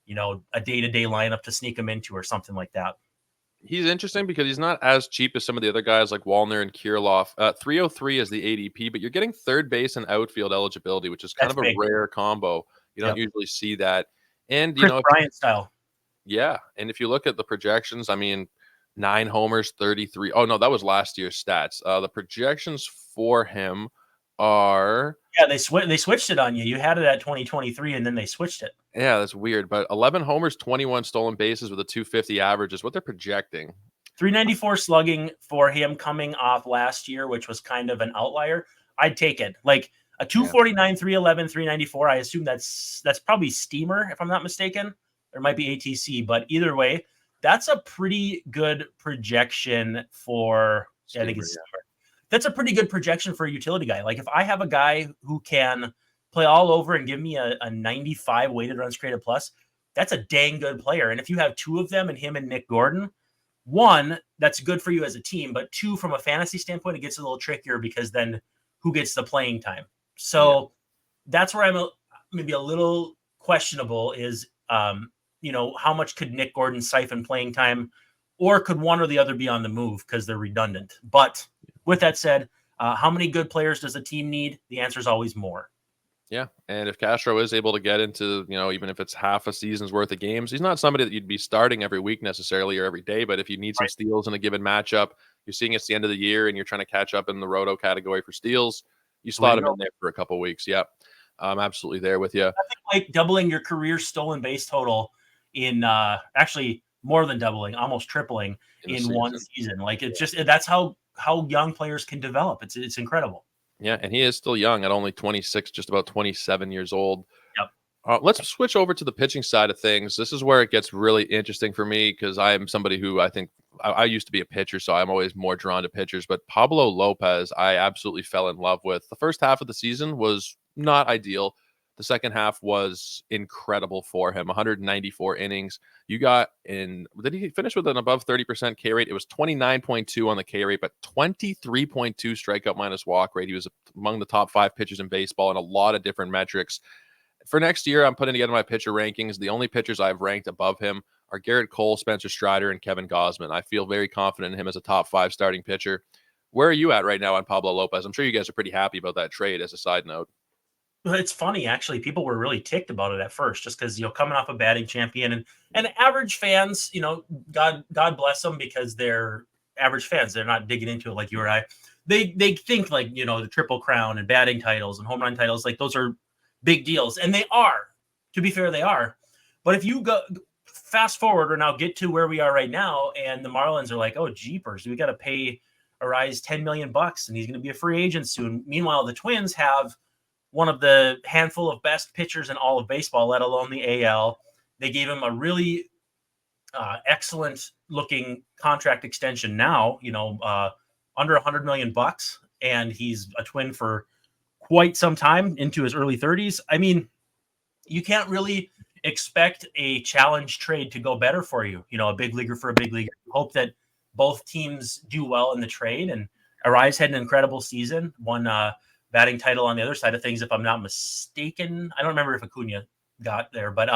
a day-to-day lineup to sneak him into or something like that. He's interesting because he's not as cheap as some of the other guys like Wallner and Kirilloff. 303 is the ADP, but you're getting third base and outfield eligibility, which is kind of a rare combo. You don't usually see that. And, Chris Bryant style. Yeah. And if you look at the projections, I mean, 9 homers, 33. Oh, no, that was last year's stats. The projections for him are... Yeah, they switched it on you. You had it at 2023, and then they switched it. Yeah, that's weird. But 11 homers, 21 stolen bases with a 250 average is what they're projecting. 394 slugging for him coming off last year, which was kind of an outlier. I'd take it. Like a 249, 311, 394. I assume that's probably Steamer, if I'm not mistaken. There might be ATC, but either way, that's a pretty good projection for Steamer, I think it's Steamer. That's a pretty good projection for a utility guy. Like if I have a guy who can play all over and give me a 95 weighted runs created plus, that's a dang good player. And if you have two of them, and him and Nick Gordon, one, that's good for you as a team, but two, from a fantasy standpoint, it gets a little trickier because then who gets the playing time? So that's where I'm maybe a little questionable is, how much could Nick Gordon siphon playing time, or could one or the other be on the move because they're redundant? But with that said, how many good players does a team need? The answer is always more. Yeah, and if Castro is able to get into, even if it's half a season's worth of games, he's not somebody that you'd be starting every week necessarily or every day, but if you need some steals in a given matchup, you're seeing it's the end of the year and you're trying to catch up in the roto category for steals, you slot him in there for a couple of weeks. Yep, I'm absolutely there with you. I think like doubling your career stolen base total in actually more than doubling, almost tripling in one season. Like it's just, that's how young players can develop. It's incredible. Yeah, and he is still young at only 26, just about 27 years old. Yep. Let's switch over to the pitching side of things. This is where it gets really interesting for me because I am somebody who I think I used to be a pitcher, so I'm always more drawn to pitchers. But Pablo Lopez, I absolutely fell in love with. The first half of the season was not ideal. The second half was incredible for him. 194 innings. You got in. Did he finish with an above 30% K rate? It was 29.2 on the K rate, but 23.2 strikeout minus walk rate. He was among the top 5 pitchers in baseball in a lot of different metrics. for next year, I'm putting together my pitcher rankings. The only pitchers I've ranked above him are Garrett Cole, Spencer Strider, and Kevin Gausman. I feel very confident in him as a top 5 starting pitcher. Where are you at right now on Pablo Lopez? I'm sure you guys are pretty happy about that trade as a side note. It's funny, actually. People were really ticked about it at first, just because, coming off a batting champion and average fans, God bless them, because they're average fans. They're not digging into it like you or I. They think like, the Triple Crown and batting titles and home run titles, like those are big deals. And they are, to be fair, they are. But if you go fast forward or now get to where we are right now, and the Marlins are like, oh, jeepers, we got to pay Arise $10 million and he's going to be a free agent soon. Meanwhile, the Twins have one of the handful of best pitchers in all of baseball, let alone the AL. They gave him a really excellent looking contract extension now, under $100 million, and he's a Twin for quite some time, into his early 30s. I mean, you can't really expect a challenge trade to go better for you. A big leaguer for a big leaguer. Hope that both teams do well in the trade. And Arise had an incredible season, won batting title on the other side of things, if I'm not mistaken. I don't remember if Acuna got there, but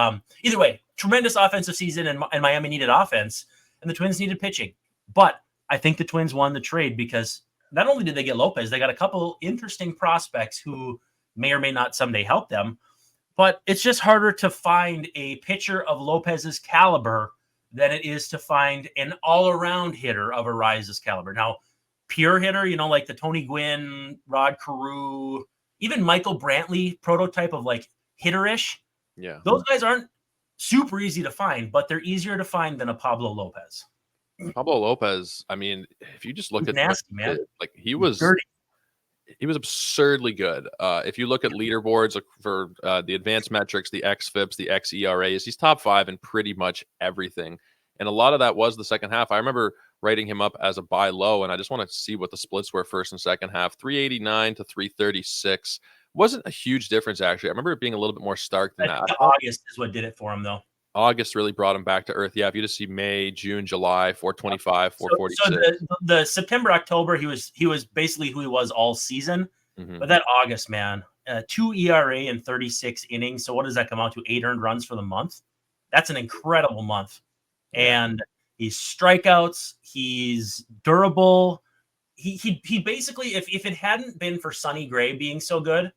either way, tremendous offensive season, and Miami needed offense, and the Twins needed pitching. But I think the Twins won the trade because not only did they get Lopez, they got a couple interesting prospects who may or may not someday help them. But it's just harder to find a pitcher of Lopez's caliber than it is to find an all-around hitter of Arise's caliber. Now, pure hitter, like the Tony Gwynn, Rod Carew, even Michael Brantley prototype of like hitterish. Yeah. Those guys aren't super easy to find, but they're easier to find than a Pablo Lopez. Pablo Lopez, I mean, if you just look at nasty, man. Like he was dirty. He was absurdly good. If you look at leaderboards for the advanced metrics, the xFIPs, the xERAs, he's top 5 in pretty much everything. And a lot of that was the second half. I remember rating him up as a buy low, and I just want to see what the splits were first and second half. 389 to 336. Wasn't a huge difference, actually. I remember it being a little bit more stark than that. August is what did it for him, though. August really brought him back to earth. Yeah, if you just see May, June, July, 425, 446. So the September, October, he was basically who he was all season. Mm-hmm. But that August, man, 2 ERA in 36 innings. So what does that come out to? 8 earned runs for the month. That's an incredible month. And he's strikeouts. He's durable. He basically, if it hadn't been for Sonny Gray being so good,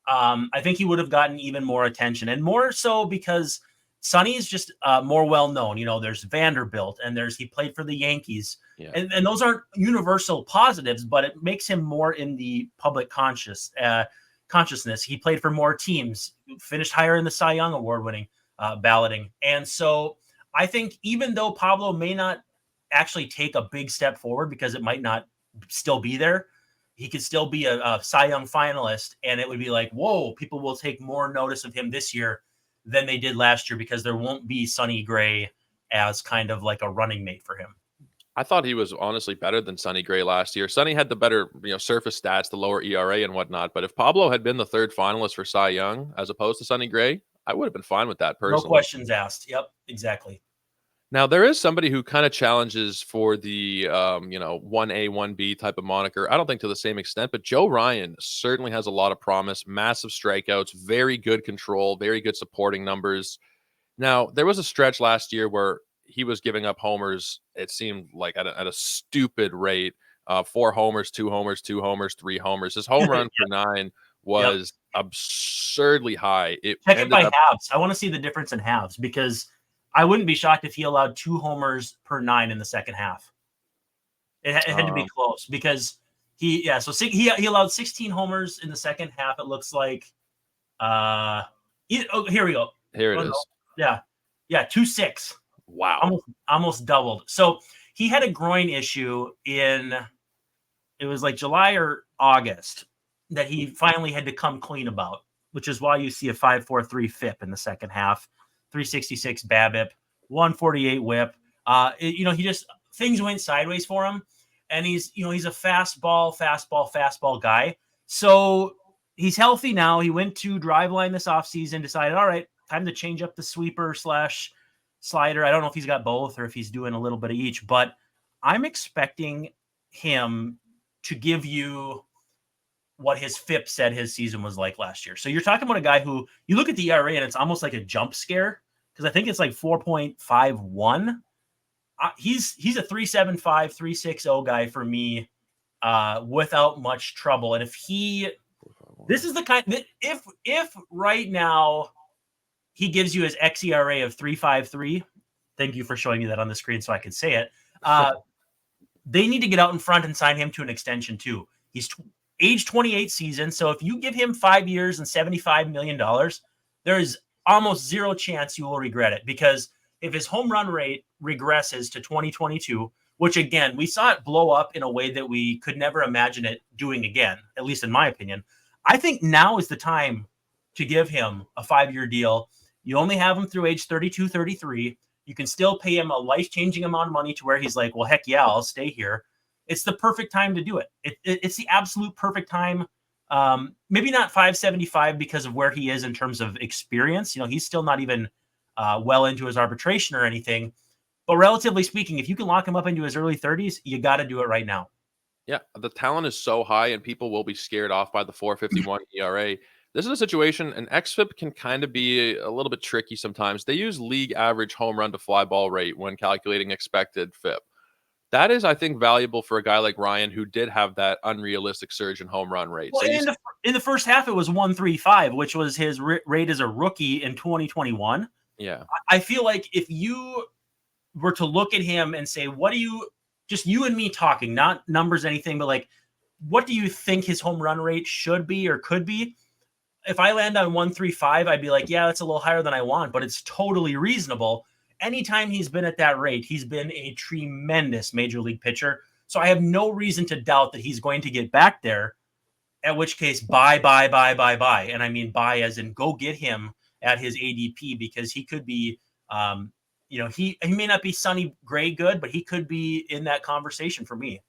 I think he would have gotten even more attention, and more so because Sonny is just more well-known. There's Vanderbilt, and he played for the Yankees. Yeah. And those aren't universal positives, but it makes him more in the public consciousness. He played for more teams, finished higher in the Cy Young award-winning balloting. And so I think even though Pablo may not actually take a big step forward because it might not still be there, he could still be a Cy Young finalist, and it would be like, whoa, people will take more notice of him this year than they did last year because there won't be Sonny Gray as kind of like a running mate for him. I thought he was honestly better than Sonny Gray last year. Sonny had the better, surface stats, the lower ERA and whatnot. But if Pablo had been the third finalist for Cy Young as opposed to Sonny Gray, I would have been fine with that personally. No questions asked. Yep, exactly. Now, there is somebody who kind of challenges for the, 1A, 1B type of moniker. I don't think to the same extent, but Joe Ryan certainly has a lot of promise, massive strikeouts, very good control, very good supporting numbers. Now, there was a stretch last year where he was giving up homers, it seemed like at a stupid rate, 4 homers, 2 homers, 2 homers, 3 homers. His home run per 9 was absurdly high. Check it by halves. I want to see the difference in halves because I wouldn't be shocked if he allowed 2 homers per 9 in the second half. It had to be close because he allowed 16 homers in the second half. It looks like, here we go. Here it is. Yeah. 2.6. Wow. Almost doubled. So he had a groin issue it was like July or August that he finally had to come clean about, which is why you see a 5.43 FIP in the second half. 366 BABIP, 148 WHIP. He just things went sideways for him, and he's a fastball guy. So he's healthy now. He went to Driveline this offseason, decided, all right, time to change up the sweeper / slider. I don't know if he's got both or if he's doing a little bit of each, but I'm expecting him to give you what his FIP said his season was like last year. So you're talking about a guy who you look at the ERA and it's almost like a jump scare because I think it's like 4.51. He's a 3.75, 3.60 guy for me without much trouble. And this is the kind that if right now he gives you his xERA of 3.53, thank you for showing me that on the screen so I could say it. They need to get out in front and sign him to an extension too. He's age 28 season. So if you give him 5 years and $75 million, there is almost zero chance you will regret it, because if his home run rate regresses to 2022, which again, we saw it blow up in a way that we could never imagine it doing again, at least in my opinion, I think now is the time to give him a 5-year deal. You only have him through age 32, 33. You can still pay him a life-changing amount of money to where he's like, well, heck yeah, I'll stay here. It's the perfect time to do it. It's the absolute perfect time. Maybe not 5.75 because of where he is in terms of experience. You know, he's still not even well into his arbitration or anything. But relatively speaking, if you can lock him up into his early 30s, you got to do it right now. Yeah, the talent is so high, and people will be scared off by the 4.51 ERA. This is a situation, an xFIP can kind of be a little bit tricky sometimes. They use league average home run to fly ball rate when calculating expected FIP. That is, I think, valuable for a guy like Ryan, who did have that unrealistic surge in home run rate. Well, So in the first half, it was 1.35, which was his rate as a rookie in 2021. Yeah, I feel like if you were to look at him and say, what do you, just you and me talking, not numbers, anything, but like, what do you think his home run rate should be or could be? If I land on 1.35, I'd be like, yeah, that's a little higher than I want, but it's totally reasonable. Anytime he's been at that rate, he's been a tremendous major league pitcher. So I have no reason to doubt that he's going to get back there, at which case buy. And I mean, buy as in go get him at his ADP, because he could be, he may not be Sonny Gray good, but he could be in that conversation for me.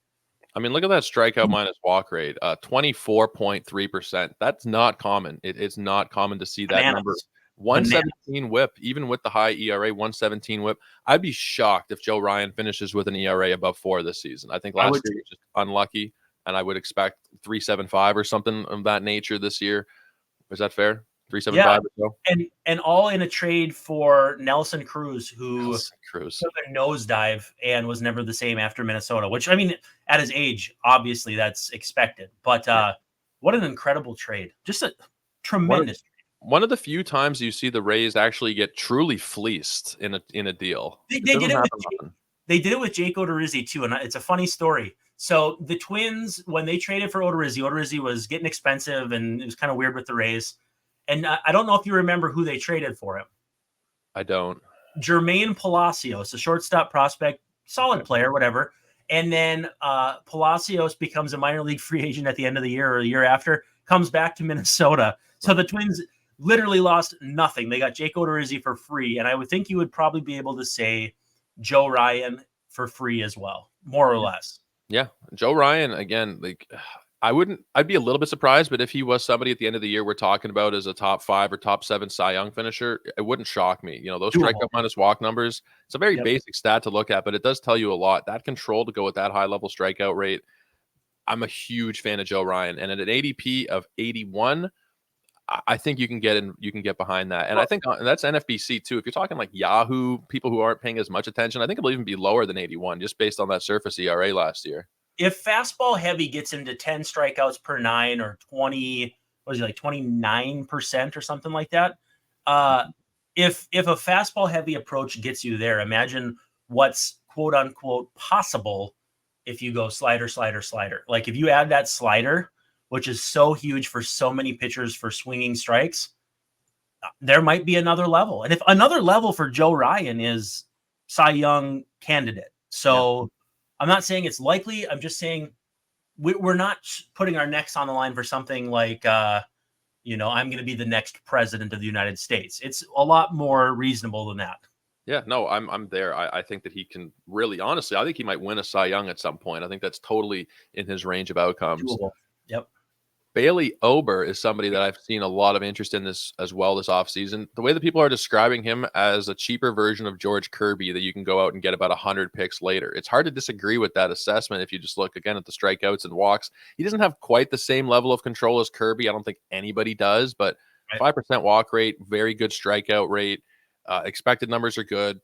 I mean, look at that strikeout minus walk rate, 24.3%. That's not common. It's not common to see that number. 117 whip, even with the high ERA, 117 whip. I'd be shocked if Joe Ryan finishes with an ERA above 4 this season. I think last year was just unlucky, and I would expect 3.75 or something of that nature this year. Is that fair? 3.75 or so? And all in a trade for Nelson Cruz, who took a nosedive and was never the same after Minnesota, which, I mean, at his age, obviously that's expected. But what an incredible trade. Just a tremendous trade. One of the few times you see the Rays actually get truly fleeced in a deal. They did it with Jake Odorizzi too, and it's a funny story. So the Twins, when they traded for Odorizzi was getting expensive, and it was kind of weird with the Rays. And I don't know if you remember who they traded for him. I don't. Jermaine Palacios, a shortstop prospect, solid player, whatever. And then Palacios becomes a minor league free agent at the end of the year or the year after, comes back to Minnesota. So the Twins literally lost nothing. They got Jake Odorizzi for free. And I would think you would probably be able to say Joe Ryan for free as well, more or less. Yeah. Joe Ryan, again, like I'd be a little bit surprised, but if he was somebody at the end of the year we're talking about as a top 5 or top 7 Cy Young finisher, it wouldn't shock me. You know, those strikeout minus walk numbers, it's a very basic stat to look at, but it does tell you a lot. That control to go with that high level strikeout rate. I'm a huge fan of Joe Ryan, and at an ADP of 81, I think you can get behind that. And I think that's NFBC too. If you're talking like Yahoo, people who aren't paying as much attention, I think it'll even be lower than 81 just based on that surface ERA last year. If fastball heavy gets into 10 strikeouts per 9 or 20, what is he, like 29% or something like that? If a fastball heavy approach gets you there, imagine what's quote unquote possible if you go slider. Like if you add that slider, which is so huge for so many pitchers for swinging strikes, there might be another level. And if another level for Joe Ryan is Cy Young candidate. So I'm not saying it's likely. I'm just saying we're not putting our necks on the line for something like, I'm going to be the next president of the United States. It's a lot more reasonable than that. Yeah, no, I'm there. I think that he can really, honestly, I think he might win a Cy Young at some point. I think that's totally in his range of outcomes. Doable. Yep. Bailey Ober is somebody that I've seen a lot of interest in this as well this offseason. The way that people are describing him as a cheaper version of George Kirby that you can go out and get about 100 picks later. It's hard to disagree with that assessment if you just look again at the strikeouts and walks. He doesn't have quite the same level of control as Kirby. I don't think anybody does, but 5% walk rate, very good strikeout rate. Expected numbers are good.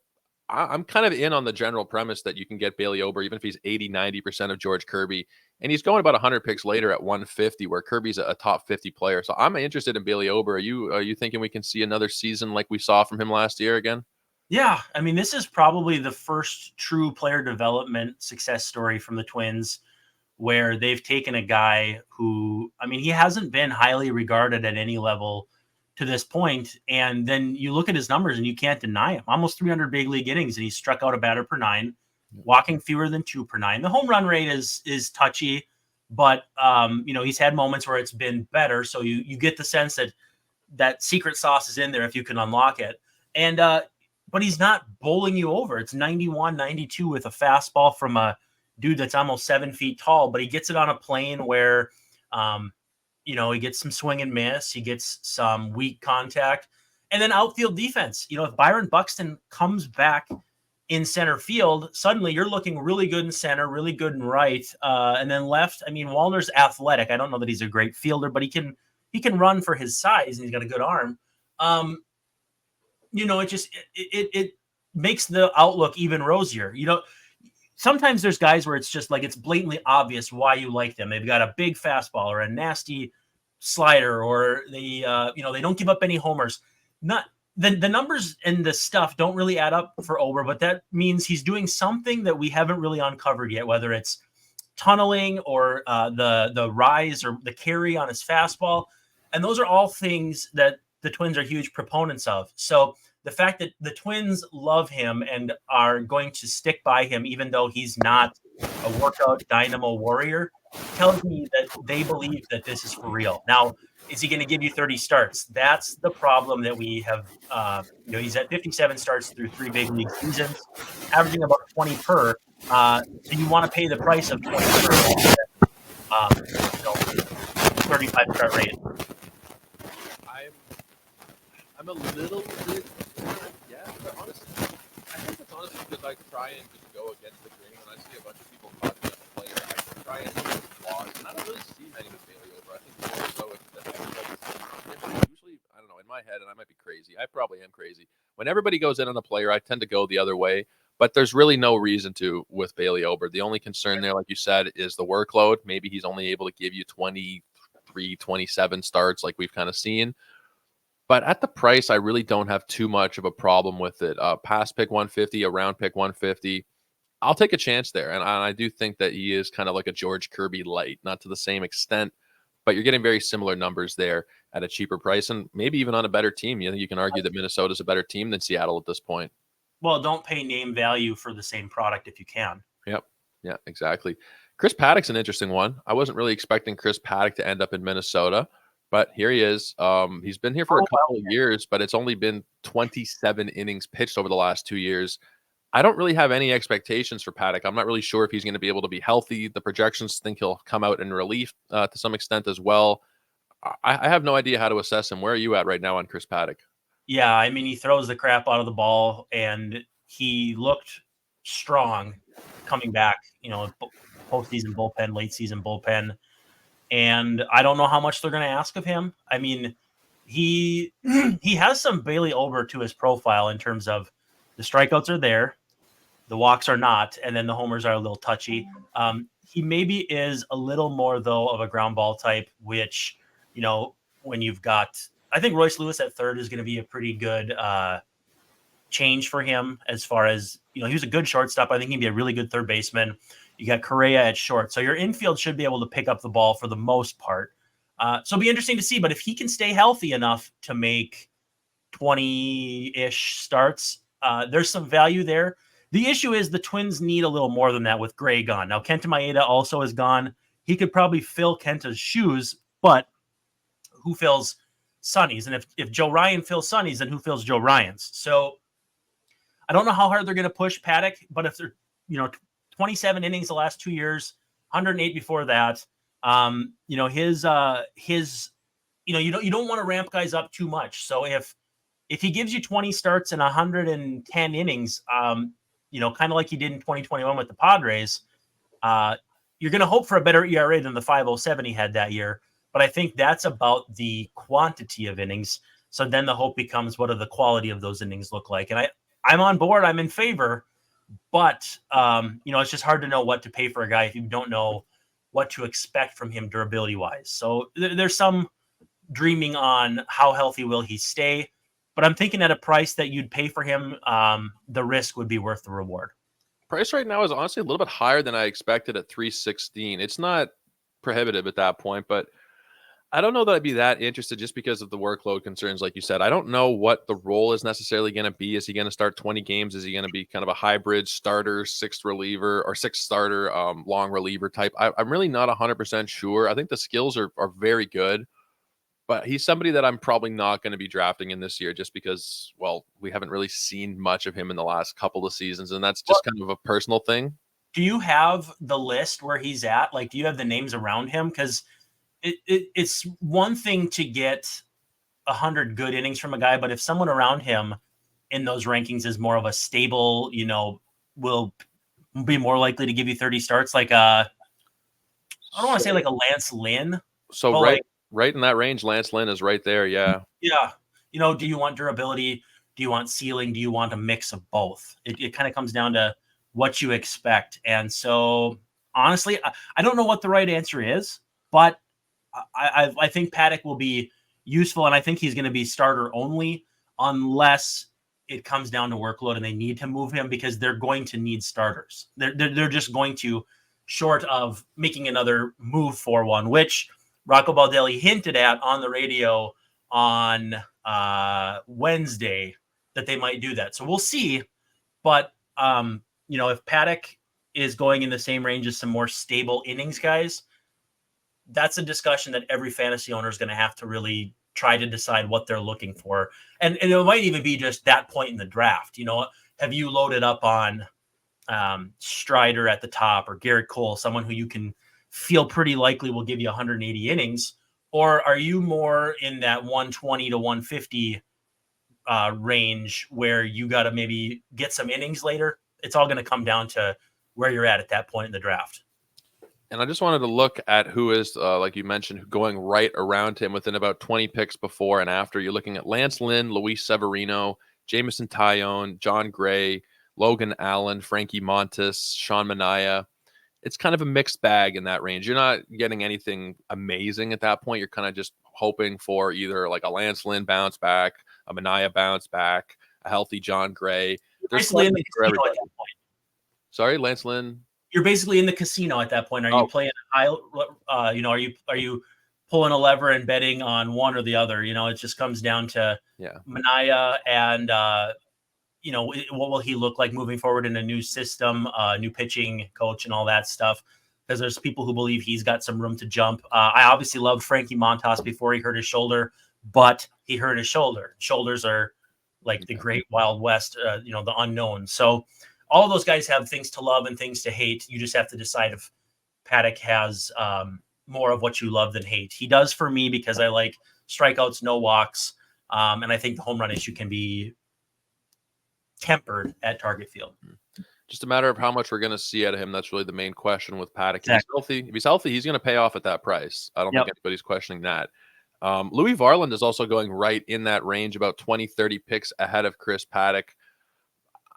I'm kind of in on the general premise that you can get Bailey Ober, even if he's 80-90% of George Kirby. And he's going about 100 picks later at 150, where Kirby's a top 50 player. So I'm interested in Bailey Ober. Are you thinking we can see another season like we saw from him last year again? Yeah, I mean, this is probably the first true player development success story from the Twins where they've taken a guy who, I mean, he hasn't been highly regarded at any level to this point. And then you look at his numbers and you can't deny him. Almost 300 big league innings, and he's struck out a batter per 9, walking fewer than 2 per 9. The home run rate is touchy, but he's had moments where it's been better. So you get the sense that that secret sauce is in there if you can unlock it. And but he's not bowling you over. It's 91, 92 with a fastball from a dude that's almost 7 feet tall, but he gets it on a plane where he gets some swing and miss. He gets some weak contact. And then outfield defense. If Byron Buxton comes back in center field, suddenly you're looking really good in center, really good in right. And then left, I mean, Wallner's athletic. I don't know that he's a great fielder, but he can run for his size, and he's got a good arm. It makes the outlook even rosier. Sometimes there's guys where it's just like it's blatantly obvious why you like them. They've got a big fastball or a nasty slider, or they don't give up any homers. Not the numbers and the stuff don't really add up for Ober, but that means he's doing something that we haven't really uncovered yet, whether it's tunneling or the rise or the carry on his fastball. And those are all things that the Twins are huge proponents of. So the fact that the Twins love him and are going to stick by him, even though he's not a workout dynamo warrior, tells me that they believe that this is for real. Now, is he going to give you 30 starts? That's the problem that we have. He's at 57 starts through 3 big league seasons, averaging about 20 per. So you want to pay the price of 20 per, 35 start rate. I'm a little bit, but honestly, I think it's honestly because I try and just go against the grain. When I see a bunch of people talking about the player, I try and see flaws, and I don't really see many with Bailey Ober. I think more so it's that everybody usually, I don't know, in my head, and I might be crazy. I probably am crazy. When everybody goes in on a player, I tend to go the other way, but there's really no reason to with Bailey Ober. The only concern there, like you said, is the workload. Maybe he's only able to give you 23, 27 starts like we've kind of seen. But at the price, I really don't have too much of a problem with it. Past pick 150, around pick 150. I'll take a chance there. And I do think that he is kind of like a George Kirby light, not to the same extent, but you're getting very similar numbers there at a cheaper price and maybe even on a better team. You can argue that Minnesota's a better team than Seattle at this point. Well, don't pay name value for the same product if you can. Yep. Yeah, exactly. Chris Paddock's an interesting one. I wasn't really expecting Chris Paddock to end up in Minnesota. But here he is. He's been here for a couple of years, but it's only been 27 innings pitched over the last 2 years. I don't really have any expectations for Paddock. I'm not really sure if he's going to be able to be healthy. The projections think he'll come out in relief to some extent as well. I have no idea how to assess him. Where are you at right now on Chris Paddock? Yeah, I mean, he throws the crap out of the ball, and he looked strong coming back, postseason bullpen, late season bullpen. And I don't know how much they're going to ask of him. I mean, he has some Bailey Ober to his profile in terms of the strikeouts are there, the walks are not, and then the homers are a little touchy. He maybe is a little more, though, of a ground ball type, which, when you've got – I think Royce Lewis at third is going to be a pretty good change for him as far as – he was a good shortstop. I think he'd be a really good third baseman. You got Correa at short. So your infield should be able to pick up the ball for the most part. So it'll be interesting to see. But if he can stay healthy enough to make 20-ish starts, there's some value there. The issue is the Twins need a little more than that with Gray gone. Now, Kenta Maeda also is gone. He could probably fill Kenta's shoes, but who fills Sonny's? And if Joe Ryan fills Sonny's, then who fills Joe Ryan's? So I don't know how hard they're going to push Paddock, but if they're, 27 innings the last 2 years, 108 before that. His you don't want to ramp guys up too much. So if he gives you 20 starts and 110 innings, kind of like he did in 2021 with the Padres, you're going to hope for a better ERA than the 5.07 he had that year. But I think that's about the quantity of innings. So then the hope becomes, what do the quality of those innings look like? And I'm on board. I'm in favor. But, it's just hard to know what to pay for a guy if you don't know what to expect from him durability-wise. So there's some dreaming on how healthy will he stay. But I'm thinking at a price that you'd pay for him, the risk would be worth the reward. Price right now is honestly a little bit higher than I expected at $316. It's not prohibitive at that point, but I don't know that I'd be that interested just because of the workload concerns, like you said. I don't know what the role is necessarily going to be. Is he going to start 20 games? Is he going to be kind of a hybrid starter, sixth reliever, or sixth starter, long reliever type? I'm really not 100% sure. I think the skills are very good, but he's somebody that I'm probably not going to be drafting in this year just because, well, we haven't really seen much of him in the last couple of seasons, and that's just kind of a personal thing. Do you have the list where he's at? Like, do you have the names around him? Because it's one thing to get 100 good innings from a guy, but if someone around him in those rankings is more of a stable, will be more likely to give you 30 starts, like I don't want to say like a Lance Lynn. So right in that range, Lance Lynn is right there. Yeah. Yeah. Do you want durability? Do you want ceiling? Do you want a mix of both? It kind of comes down to what you expect. And so honestly, I don't know what the right answer is, but I think Paddock will be useful, and I think he's going to be starter only unless it comes down to workload and they need to move him, because they're going to need starters. They're just going to, short of making another move for one, which Rocco Baldelli hinted at on the radio on Wednesday that they might do that. So we'll see. But, if Paddock is going in the same range as some more stable innings guys, that's a discussion that every fantasy owner is going to have to really try to decide what they're looking for. And it might even be just that point in the draft. Have you loaded up on Strider at the top, or Garrett Cole, someone who you can feel pretty likely will give you 180 innings? Or are you more in that 120 to 150 range where you got to maybe get some innings later? It's all going to come down to where you're at that point in the draft. And I just wanted to look at who is, like you mentioned, going right around him within about 20 picks before and after. You're looking at Lance Lynn, Luis Severino, Jamison Tyone, John Gray, Logan Allen, Frankie Montas, Sean Manaea. It's kind of a mixed bag in that range. You're not getting anything amazing at that point. You're kind of just hoping for either like a Lance Lynn bounce back, a Manaea bounce back, a healthy John Gray. There's Basically for everybody. Sorry, Lance Lynn. You're basically in the casino at that point. Are you playing high? Are you pulling a lever and betting on one or the other? It just comes down to Manaea and what will he look like moving forward in a new system, new pitching coach, and all that stuff. Because there's people who believe he's got some room to jump. I obviously loved Frankie Montas before he hurt his shoulder, but he hurt his shoulder. Shoulders are like the great Wild West, the unknown. So all those guys have things to love and things to hate. You just have to decide if Paddock has more of what you love than hate. He does for me, because I like strikeouts, no walks, and I think the home run issue can be tempered at Target Field. Just a matter of how much we're going to see out of him. That's really the main question with Paddock. Exactly. If he's healthy, he's going to pay off at that price. I don't think anybody's questioning that. Louis Varland is also going right in that range, about 20, 30 picks ahead of Chris Paddock.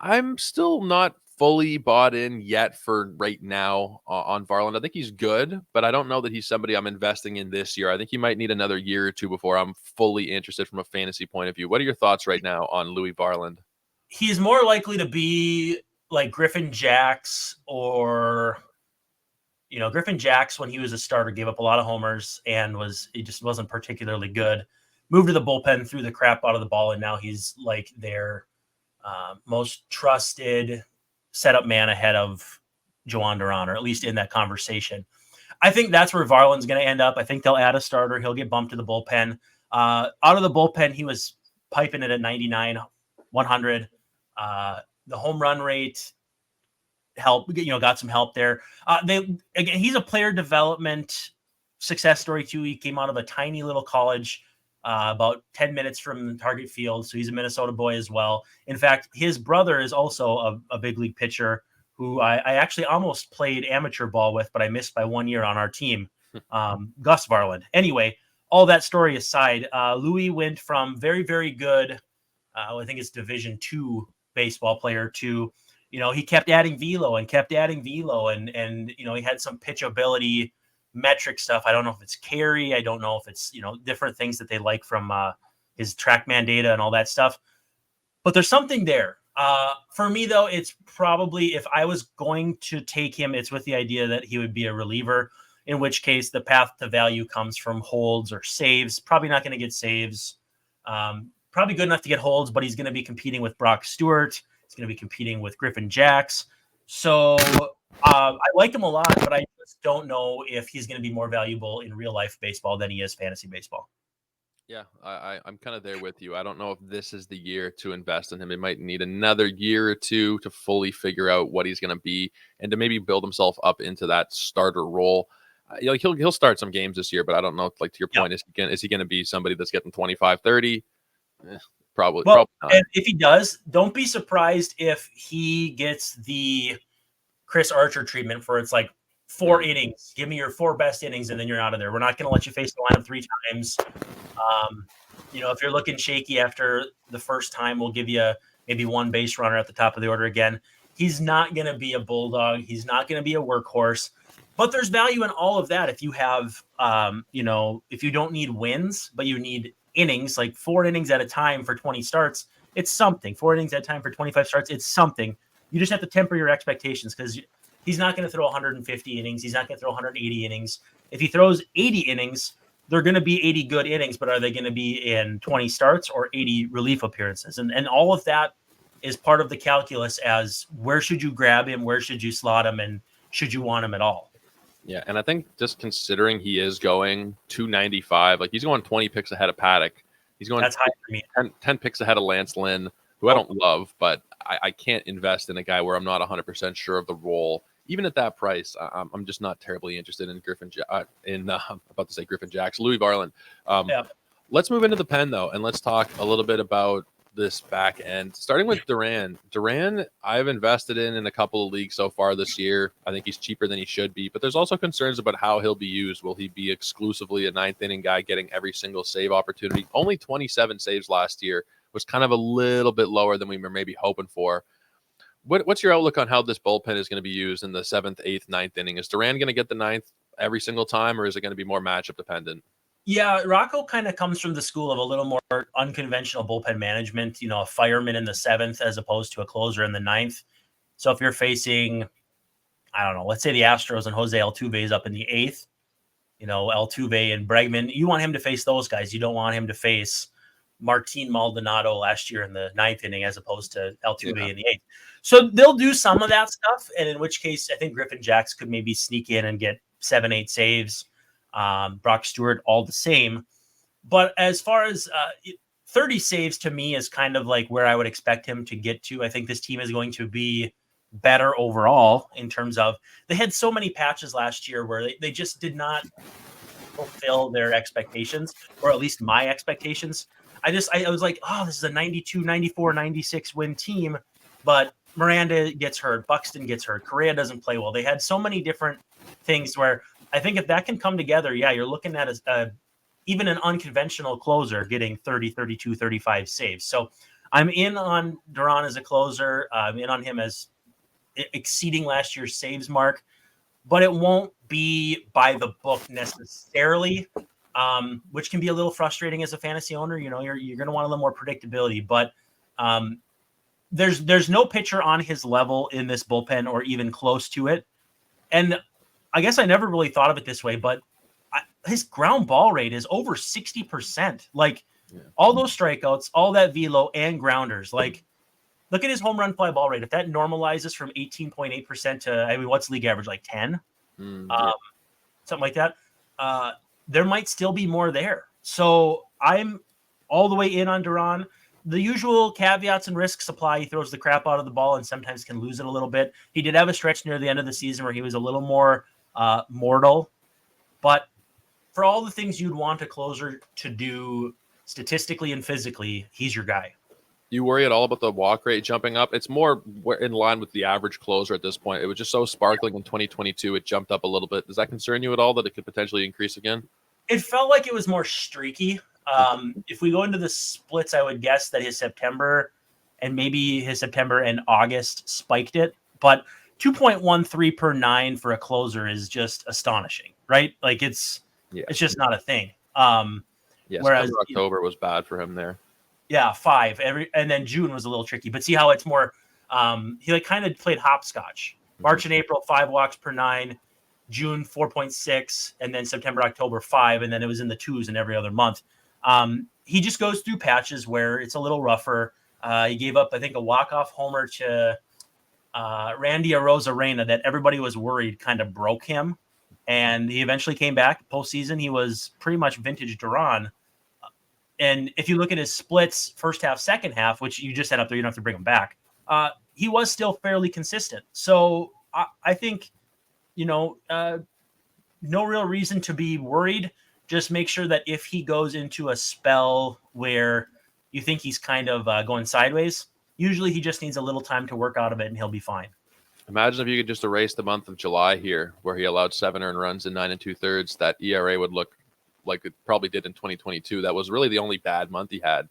I'm still not fully bought in yet for right now on Varland. I think he's good, but I don't know that he's somebody I'm investing in this year. I think he might need another year or two before I'm fully interested from a fantasy point of view. What are your thoughts right now on Louis Varland? He's more likely to be like Griffin Jax, or Griffin Jax, when he was a starter, gave up a lot of homers and he just wasn't particularly good. Moved to the bullpen, threw the crap out of the ball, and now he's like their most trusted setup man ahead of Joan Duran, or at least in that conversation. I think that's where Varland's going to end up. I think they'll add a starter. He'll get bumped to the bullpen. Out of the bullpen, he was piping it at 99, 100. The home run rate got some help there. He's a player development success story too. He came out of a tiny little college, about 10 minutes from Target Field. So he's a Minnesota boy as well. In fact, his brother is also a big league pitcher who I actually almost played amateur ball with, but I missed by 1 year on our team, Gus Varland. Anyway, all that story aside, Louis went from very, very good, I think it's Division II baseball player to, he kept adding velo and and he had some pitchability metric stuff. I don't know if it's carry. I don't know if it's, different things that they like from his TrackMan data and all that stuff. But there's something there. For me, though, it's probably, if I was going to take him, it's with the idea that he would be a reliever, in which case the path to value comes from holds or saves. Probably not going to get saves. Probably good enough to get holds, but he's going to be competing with Brock Stewart. He's going to be competing with Griffin Jacks. So I like him a lot, but I just don't know if he's going to be more valuable in real life baseball than he is fantasy baseball. Yeah, I'm kind of there with you. I don't know if this is the year to invest in him. It might need another year or two to fully figure out what he's going to be and to maybe build himself up into that starter role. He'll start some games this year, but I don't know, like to your point, is he going to be somebody that's getting 25, 30? Probably not. And if he does, don't be surprised if he gets the Chris Archer treatment for it's like 4 innings. Give me your 4 best innings, and then you're out of there. We're not going to let you face the lineup 3 times. If you're looking shaky after the first time, we'll give you maybe 1 base runner at the top of the order again. He's not going to be a bulldog. He's not going to be a workhorse. But there's value in all of that if you have, if you don't need wins, but you need innings, like 4 innings at a time for 20 starts, it's something. 4 innings at a time for 25 starts, it's something. You just have to temper your expectations because he's not going to throw 150 innings. He's not going to throw 180 innings. If he throws 80 innings, they're going to be 80 good innings, but are they going to be in 20 starts or 80 relief appearances? And all of that is part of the calculus as where should you grab him, where should you slot him, and should you want him at all? Yeah, and I think just considering he is going 295, like he's going 20 picks ahead of Paddock. He's going That's high for me. 10 picks ahead of Lance Lynn, who I don't love, but I can't invest in a guy where I'm not 100% sure of the role. Even at that price, I'm just not terribly interested in Griffin Jacks, Louis Varland. Let's move into the pen, though, and let's talk a little bit about this back end. Starting with Duran. Duran, I've invested in a couple of leagues so far this year. I think he's cheaper than he should be, but there's also concerns about how he'll be used. Will he be exclusively a 9th inning guy getting every single save opportunity? Only 27 saves last year, was kind of a little bit lower than we were maybe hoping for. What's your outlook on how this bullpen is going to be used in the 7th, 8th, 9th inning? Is Duran going to get the 9th every single time, or is it going to be more matchup dependent? Yeah, Rocco kind of comes from the school of a little more unconventional bullpen management, a fireman in the 7th as opposed to a closer in the 9th. So if you're facing, I don't know, let's say the Astros and Jose Altuve is up in the 8th, Altuve and Bregman, you want him to face those guys. You don't want him to face Martin Maldonado last year in the 9th inning as opposed to Altuve in the 8th. So they'll do some of that stuff, and in which case I think Griffin Jacks could maybe sneak in and get 7, 8 saves. Brock Stewart, all the same. But as far as 30 saves to me is kind of like where I would expect him to get to. I think this team is going to be better overall in terms of they had so many patches last year where they just did not fulfill their expectations, or at least my expectations. I was like, oh, this is a 92, 94, 96 win team, but Miranda gets hurt, Buxton gets hurt, Correa doesn't play well. They had so many different things where I think if that can come together, you're looking at even an unconventional closer getting 30, 32, 35 saves. So I'm in on Duran as a closer. I'm in on him as exceeding last year's saves mark, but it won't be by the book necessarily, which can be a little frustrating as a fantasy owner. You're going to want a little more predictability, but there's no pitcher on his level in this bullpen or even close to it. And I guess I never really thought of it this way, but his ground ball rate is over 60%. Like all those strikeouts, all that velo and grounders, like look at his home run fly ball rate. If that normalizes from 18.8% to, what's league average? Like 10, something like that. There might still be more there. So I'm all the way in on Duran. The usual caveats and risks apply. He throws the crap out of the ball and sometimes can lose it a little bit. He did have a stretch near the end of the season where he was a little more mortal, but for all the things you'd want a closer to do statistically and physically, he's your guy. You worry at all about the walk rate jumping up? It's more in line with the average closer at this point. It was just so sparkling in 2022. It jumped up a little bit. Does that concern you at all that it could potentially increase again? It felt like it was more streaky. If we go into the splits, I would guess that his September and August spiked it. But 2.13 per 9 for a closer is just astonishing, right? Like it's just not a thing. Whereas October was bad for him there. Yeah, 5 and then June was a little tricky. But see how it's more. He like kind of played hopscotch. March and April 5 walks per 9, June 4.6, and then September, October 5, and then it was in the 2s in every other month. He just goes through patches where it's a little rougher. He gave up, I think, a walk-off homer to Randy Arozarena that everybody was worried kind of broke him, and he eventually came back. Postseason, he was pretty much vintage Duran. And if you look at his splits, first half, second half, which you just had up there, you don't have to bring him back. He was still fairly consistent. So I think, no real reason to be worried. Just make sure that if he goes into a spell where you think he's kind of going sideways, usually he just needs a little time to work out of it and he'll be fine. Imagine if you could just erase the month of July here, where he allowed 7 earned runs in 9 2/3. That ERA would look like it probably did in 2022. That was really the only bad month he had.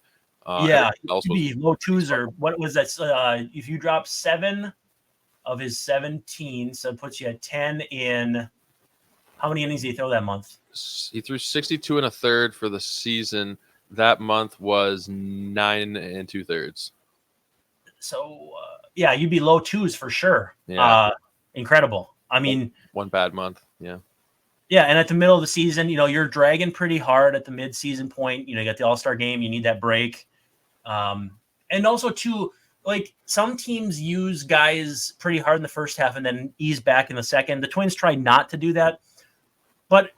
It'd be low 2s or what was that? If you drop 7 of his 17, so it puts you at 10 in. How many innings did he throw that month? He threw 62 1/3 for the season. That month was 9 2/3. So you'd be low 2s for sure. Yeah, incredible. I mean, one bad month. Yeah, and at the middle of the season, you're dragging pretty hard at the mid-season point. You got the All-Star game. You need that break. And also, too, like some teams use guys pretty hard in the first half and then ease back in the second. The Twins try not to do that. But,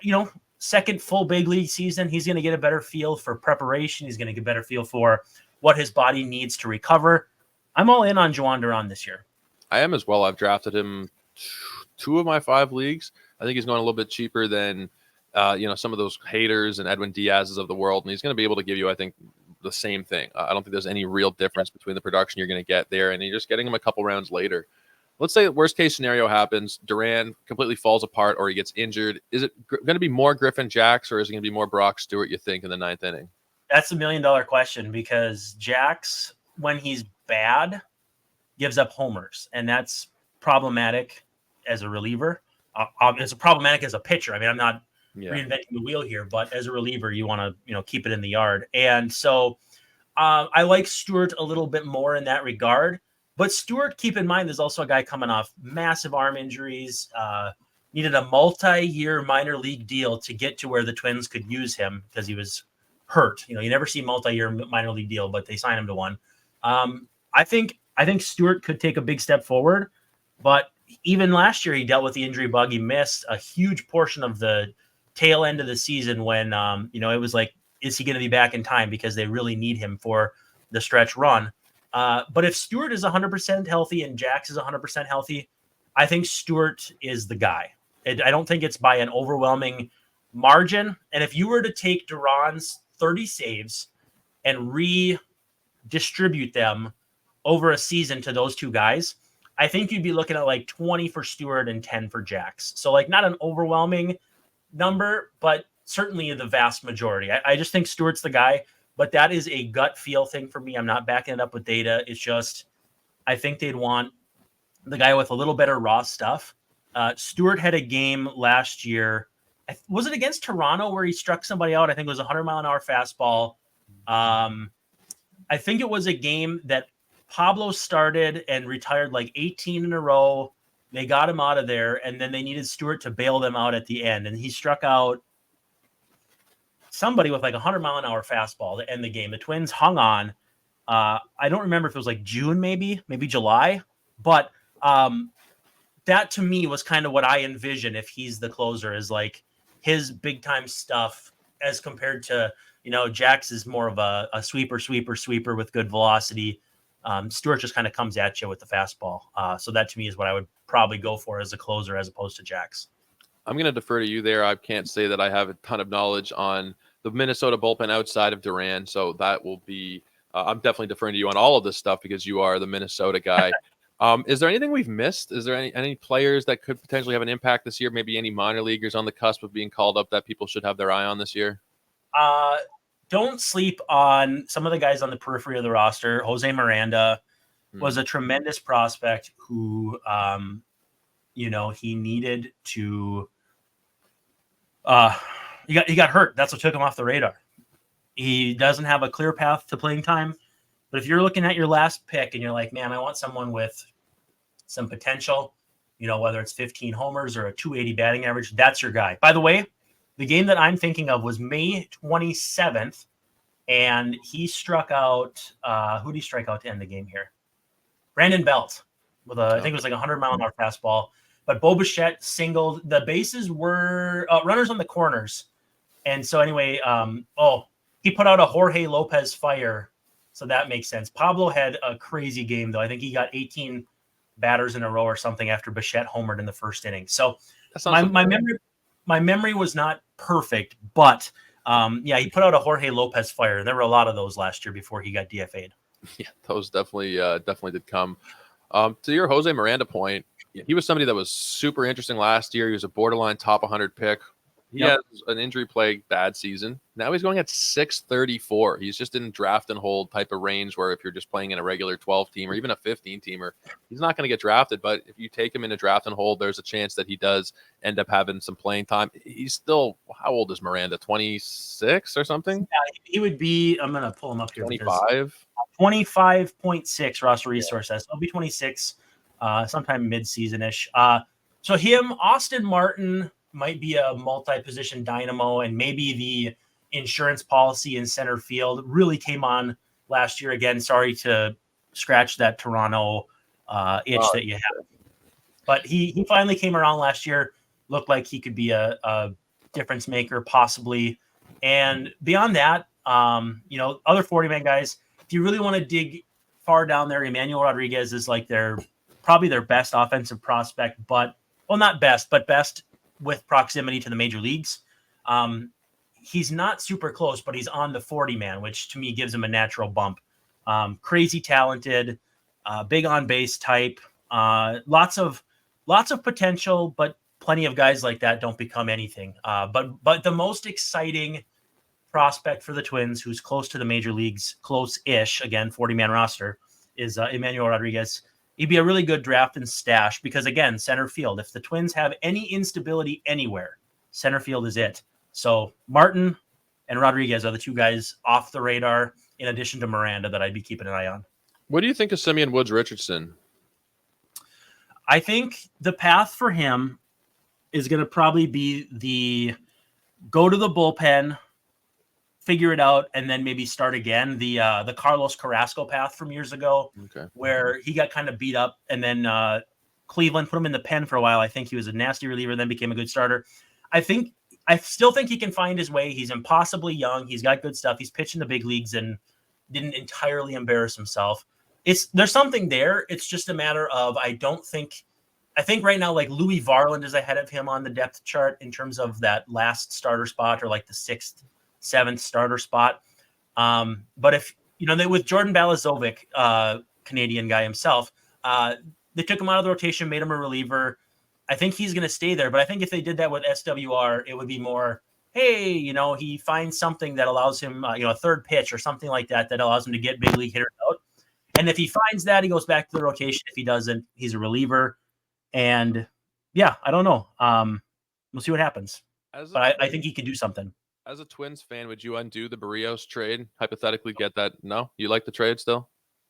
second full big league season, he's going to get a better feel for preparation. He's going to get a better feel for what his body needs to recover. I'm all in on Jhoan Duran this year. I am as well. I've drafted him 2 of my 5 leagues. I think he's going a little bit cheaper than, some of those haters and Edwin Diaz's of the world. And he's going to be able to give you, I think, the same thing. I don't think there's any real difference between the production you're going to get there. And you're just getting him a couple rounds later. Let's say the worst case scenario happens. Duran completely falls apart or he gets injured. Is it going to be more Griffin Jax or is it going to be more Brock Stewart, you think, in the 9th inning? That's $1 million question because Jax, when he's bad, gives up homers. And that's problematic as a reliever. It's problematic as a pitcher. I mean, I'm not reinventing the wheel here, but as a reliever, you want to, keep it in the yard. And so I like Stewart a little bit more in that regard. But Stewart, keep in mind, there's also a guy coming off massive arm injuries, needed a multi-year minor league deal to get to where the Twins could use him because he was hurt. You never see multi-year minor league deal, but they signed him to one. I think Stewart could take a big step forward, but even last year he dealt with the injury bug. He missed a huge portion of the tail end of the season when, it was like, is he going to be back in time because they really need him for the stretch run. But if Stewart is 100% healthy and Jax is 100% healthy, I think Stewart is the guy. I don't think it's by an overwhelming margin. And if you were to take Duran's 30 saves and redistribute them over a season to those two guys, I think you'd be looking at like 20 for Stewart and 10 for Jax. So like not an overwhelming number, but certainly the vast majority. I just think Stewart's the guy. But that is a gut feel thing for me. I'm not backing it up with data. It's just, I think they'd want the guy with a little better raw stuff. Stewart had a game last year. Was it against Toronto where he struck somebody out? I think it was a 100-mile-an-hour fastball. I think it was a game that Pablo started and retired like 18 in a row. They got him out of there, and then they needed Stewart to bail them out at the end. And he struck out somebody with like a 100-mile-an-hour fastball to end the game. The Twins hung on. I don't remember if it was like June, maybe July, but that to me was kind of what I envision if he's the closer, is like his big time stuff as compared to, Jax is more of a sweeper with good velocity. Stewart just kind of comes at you with the fastball. So that to me is what I would probably go for as a closer as opposed to Jax. I'm going to defer to you there. I can't say that I have a ton of knowledge on the Minnesota bullpen outside of Duran, so that will be. I'm definitely deferring to you on all of this stuff because you are the Minnesota guy. Is there anything we've missed? Is there any players that could potentially have an impact this year? Maybe any minor leaguers on the cusp of being called up that people should have their eye on this year? Don't sleep on some of the guys on the periphery of the roster. Jose Miranda was a tremendous prospect who, he needed to. He got hurt. That's what took him off the radar. He doesn't have a clear path to playing time. But if you're looking at your last pick and you're like, man, I want someone with some potential, whether it's 15 homers or a 280 batting average, that's your guy. By the way, the game that I'm thinking of was May 27th, and he struck out. Who did he strike out to end the game here? Brandon Belt with I think it was like a 100-mile-an-hour fastball. But Bo Bichette singled. The bases were runners on the corners. And so anyway, he put out a Jorge Lopez fire. So that makes sense. Pablo had a crazy game, though. I think he got 18 batters in a row or something after Bichette homered in the first inning. So my memory was not perfect, but he put out a Jorge Lopez fire. There were a lot of those last year before he got DFA'd. Yeah, those definitely did come. To your Jose Miranda point, he was somebody that was super interesting last year. He was a borderline top 100 pick. He has an injury-plagued bad season. Now he's going at 634. He's just in draft and hold type of range where if you're just playing in a regular 12-team or even a 15-teamer, he's not going to get drafted. But if you take him in a draft and hold, there's a chance that he does end up having some playing time. He's still, how old is Miranda? 26 or something? Yeah, he would be, I'm going to pull him up here. 25? 25.6 roster resource says. He'll be 26 sometime mid-season-ish. So him, Austin Martin might be a multi-position dynamo, and maybe the insurance policy in center field really came on last year. Again, sorry to scratch that Toronto itch that you have. But he finally came around last year, looked like he could be a difference maker possibly. And beyond that, other 40-man guys, if you really want to dig far down there, Emmanuel Rodriguez is like probably their best offensive prospect, but not best, but best with proximity to the major leagues. He's not super close, but he's on the 40-man, which to me gives him a natural bump. Crazy talented, big on base type, lots of potential, but plenty of guys like that don't become anything. But the most exciting prospect for the Twins, who's close to the major leagues, close-ish, again, 40-man roster, is Emmanuel Rodriguez. He'd be a really good draft and stash because, again, center field. If the Twins have any instability anywhere, center field is it. So Martin and Rodriguez are the two guys off the radar, in addition to Miranda, that I'd be keeping an eye on. What do you think of Simeon Woods Richardson? I think the path for him is going to probably be the go to the bullpen, figure it out, and then maybe start again. The Carlos Carrasco path from years ago, where he got kind of beat up, and then Cleveland put him in the pen for a while. I think he was a nasty reliever, then became a good starter. I still think he can find his way. He's impossibly young. He's got good stuff. He's pitched in the big leagues and didn't entirely embarrass himself. There's something there. It's just a matter of I think right now, like Louis Varland is ahead of him on the depth chart in terms of that last starter spot or like the 6th, 7th starter spot. But if, with Jordan Balazovic, Canadian guy himself, they took him out of the rotation, made him a reliever. I think he's going to stay there. But I think if they did that with SWR, it would be more, hey, he finds something that allows him, a third pitch or something like that allows him to get big league hitters out. And if he finds that, he goes back to the rotation. If he doesn't, he's a reliever. And yeah, I don't know. We'll see what happens. But I think he could do something. As a Twins fan, would you undo the Barrios trade? Hypothetically, get that? No? You like the trade still?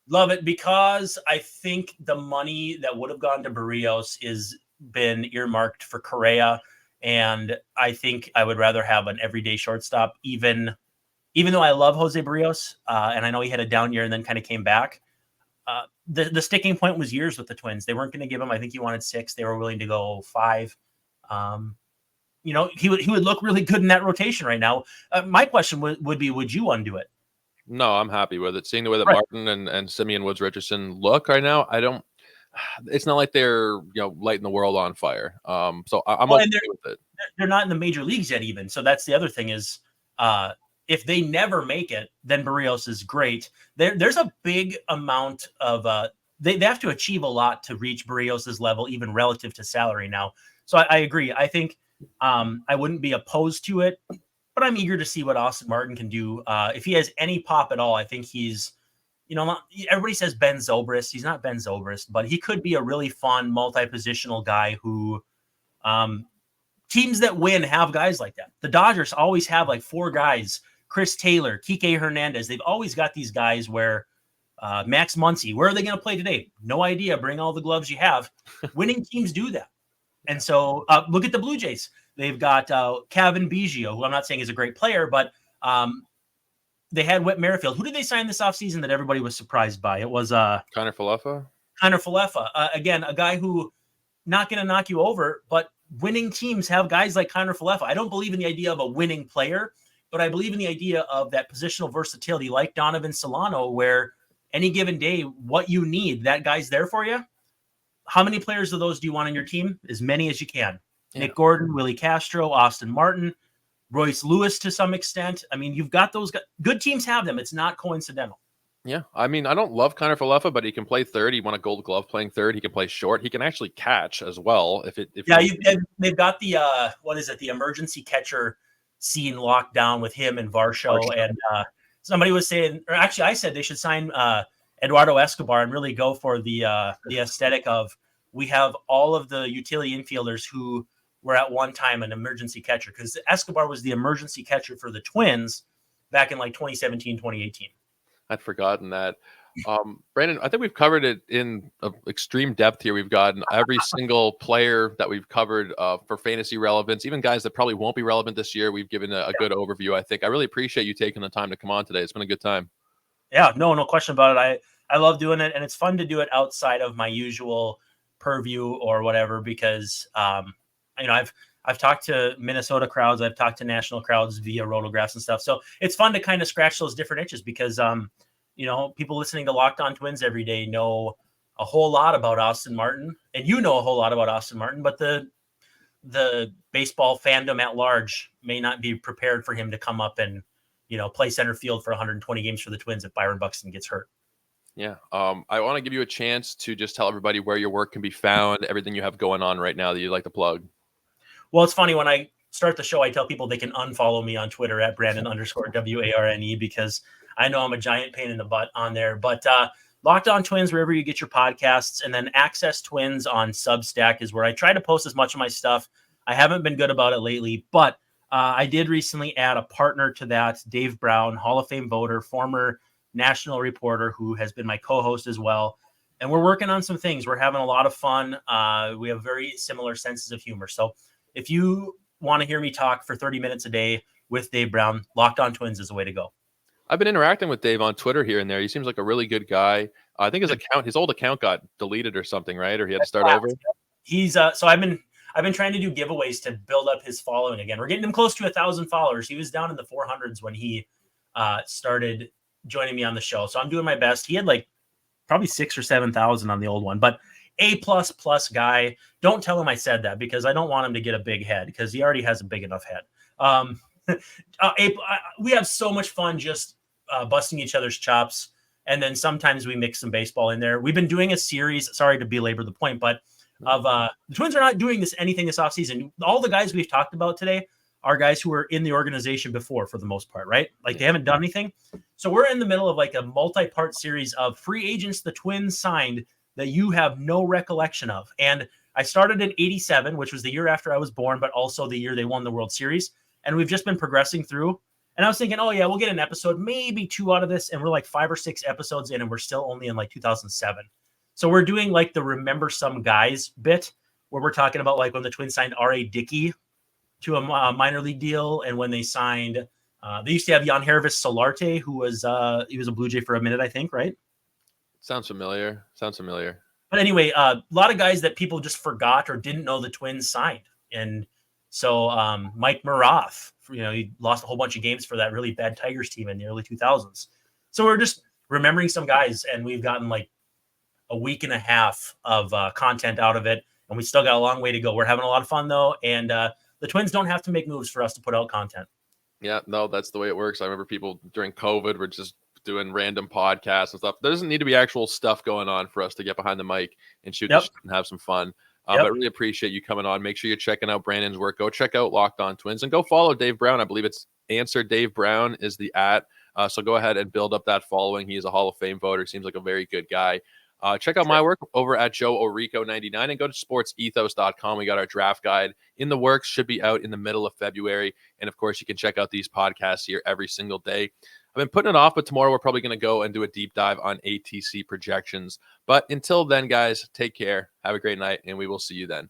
Love it, because I think the money that would have gone to Barrios is been earmarked for Correa. And I think I would rather have an everyday shortstop, even though I love Jose Barrios, and I know he had a down year and then kind of came back. The sticking point was years with the Twins. They weren't going to give him, I think he wanted 6. They were willing to go 5. He would look really good in that rotation right now. My question would be, would you undo it? No, I'm happy with it. Seeing the way that Martin and Simeon Woods Richardson look right now, it's not like they're lighting the world on fire. So I'm okay with it. They're not in the major leagues yet, even. So that's the other thing is, if they never make it, then Barrios is great. There's a big amount of they have to achieve a lot to reach Barrios's level, even relative to salary now. So I agree. I think I wouldn't be opposed to it, but I'm eager to see what Austin Martin can do. If he has any pop at all, I think he's, everybody says Ben Zobrist. He's not Ben Zobrist, but he could be a really fun multi-positional guy who teams that win have guys like that. The Dodgers always have like 4 guys, Chris Taylor, Kike Hernandez. They've always got these guys where Max Muncy, where are they going to play today? No idea. Bring all the gloves you have. Winning teams do that. And so look at the Blue Jays. They've got Kevin Biggio, who I'm not saying is a great player, but they had Whit Merrifield. Who did they sign this offseason that everybody was surprised by? It was Connor Falefa. Again, a guy who not going to knock you over, but winning teams have guys like Connor Falefa. I don't believe in the idea of a winning player, but I believe in the idea of that positional versatility like Donovan Solano, where any given day, what you need, that guy's there for you. How many players of those do you want on your team? As many as you can. Yeah. Nick Gordon, Willie Castro, Austin Martin, Royce Lewis to some extent. I mean, you've got those guys. Good teams have them. It's not coincidental. Yeah, I mean, I don't love Connor Falefa, but he can play third. He won a Gold Glove playing third. He can play short. He can actually catch as well. They've got the emergency catcher scene locked down with him and Varsho. And somebody was saying, or actually, I said they should sign Eduardo Escobar and really go for the aesthetic of we have all of the utility infielders who were at one time an emergency catcher, because Escobar was the emergency catcher for the Twins back in like 2017, 2018. I'd forgotten that. Brandon, I think we've covered it in extreme depth here. We've gotten every single player that we've covered for fantasy relevance, even guys that probably won't be relevant this year. We've given a good overview, I think. I really appreciate you taking the time to come on today. It's been a good time. Yeah, no question about it. I love doing it, and it's fun to do it outside of my usual purview or whatever, because I've talked to Minnesota crowds, I've talked to national crowds via rotographs and stuff. So it's fun to kind of scratch those different itches, because people listening to Locked On Twins every day know a whole lot about Austin Martin, and a whole lot about Austin Martin, but the baseball fandom at large may not be prepared for him to come up and play center field for 120 games for the Twins if Byron Buxton gets hurt. Yeah. I want to give you a chance to just tell everybody where your work can be found, everything you have going on right now that you'd like to plug. Well, it's funny, when I start the show, I tell people they can unfollow me on Twitter at Brandon_WARNE, because I know I'm a giant pain in the butt on there. But Locked On Twins, wherever you get your podcasts, and then Access Twins on Substack is where I try to post as much of my stuff. I haven't been good about it lately, but I did recently add a partner to that, Dave Brown, Hall of Fame voter, former national reporter, who has been my co-host as well. And we're working on some things. We're having a lot of fun. We have very similar senses of humor. So if you want to hear me talk for 30 minutes a day with Dave Brown, Locked On Twins is the way to go. I've been interacting with Dave on Twitter here and there. He seems like a really good guy. I think his old account got deleted or something, right? Or he had to start over. He's so I've been trying to do giveaways to build up his following again. We're getting him close to 1,000 followers. He was down in the 400s when he started joining me on the show. So I'm doing my best. He had like probably 6,000 or 7,000 on the old one, but A++ guy. Don't tell him I said that, because I don't want him to get a big head, because he already has a big enough head. We have so much fun just busting each other's chops. And then sometimes we mix some baseball in there. We've been doing a series, sorry to belabor the point, but of the Twins are not doing anything this offseason. All the guys we've talked about today are guys who were in the organization before, for the most part, right? Like they haven't done anything. So we're in the middle of like a multi-part series of free agents the Twins signed that you have no recollection of. And I started in 87, which was the year after I was born, but also the year they won the World Series. And we've just been progressing through. And I was thinking, oh yeah, we'll get an episode, maybe 2 out of this. And we're like 5 or 6 episodes in, and we're still only in like 2007. So we're doing like the Remember Some Guys bit, where we're talking about like when the Twins signed R.A. Dickey to a minor league deal. And when they signed, they used to have Jan Hervis Solarte, who was he was a Blue Jay for a minute, I think, right? Sounds familiar. But anyway, a lot of guys that people just forgot or didn't know the Twins signed. And so Mike Maroth, he lost a whole bunch of games for that really bad Tigers team in the early 2000s. So we're just remembering some guys, and we've gotten like a week and a half of content out of it, and we still got a long way to go. We're having a lot of fun though, and the Twins don't have to make moves for us to put out content. Yeah, no, that's the way it works. I remember people during COVID were just doing random podcasts and stuff. There doesn't need to be actual stuff going on for us to get behind the mic and shoot the shit and have some fun. But really appreciate you coming on. Make sure you're checking out Brandon's work. Go check out Locked On Twins and go follow Dave Brown. I believe it's Answer Dave Brown is the @ so go ahead and build up that following. He is a Hall of Fame voter. Seems like a very good guy. Check out my work over at Joe Orico99 and go to sportsethos.com. We got our draft guide in the works, should be out in the middle of February. And of course, you can check out these podcasts here every single day. I've been putting it off, but tomorrow we're probably going to go and do a deep dive on ATC projections. But until then, guys, take care. Have a great night, and we will see you then.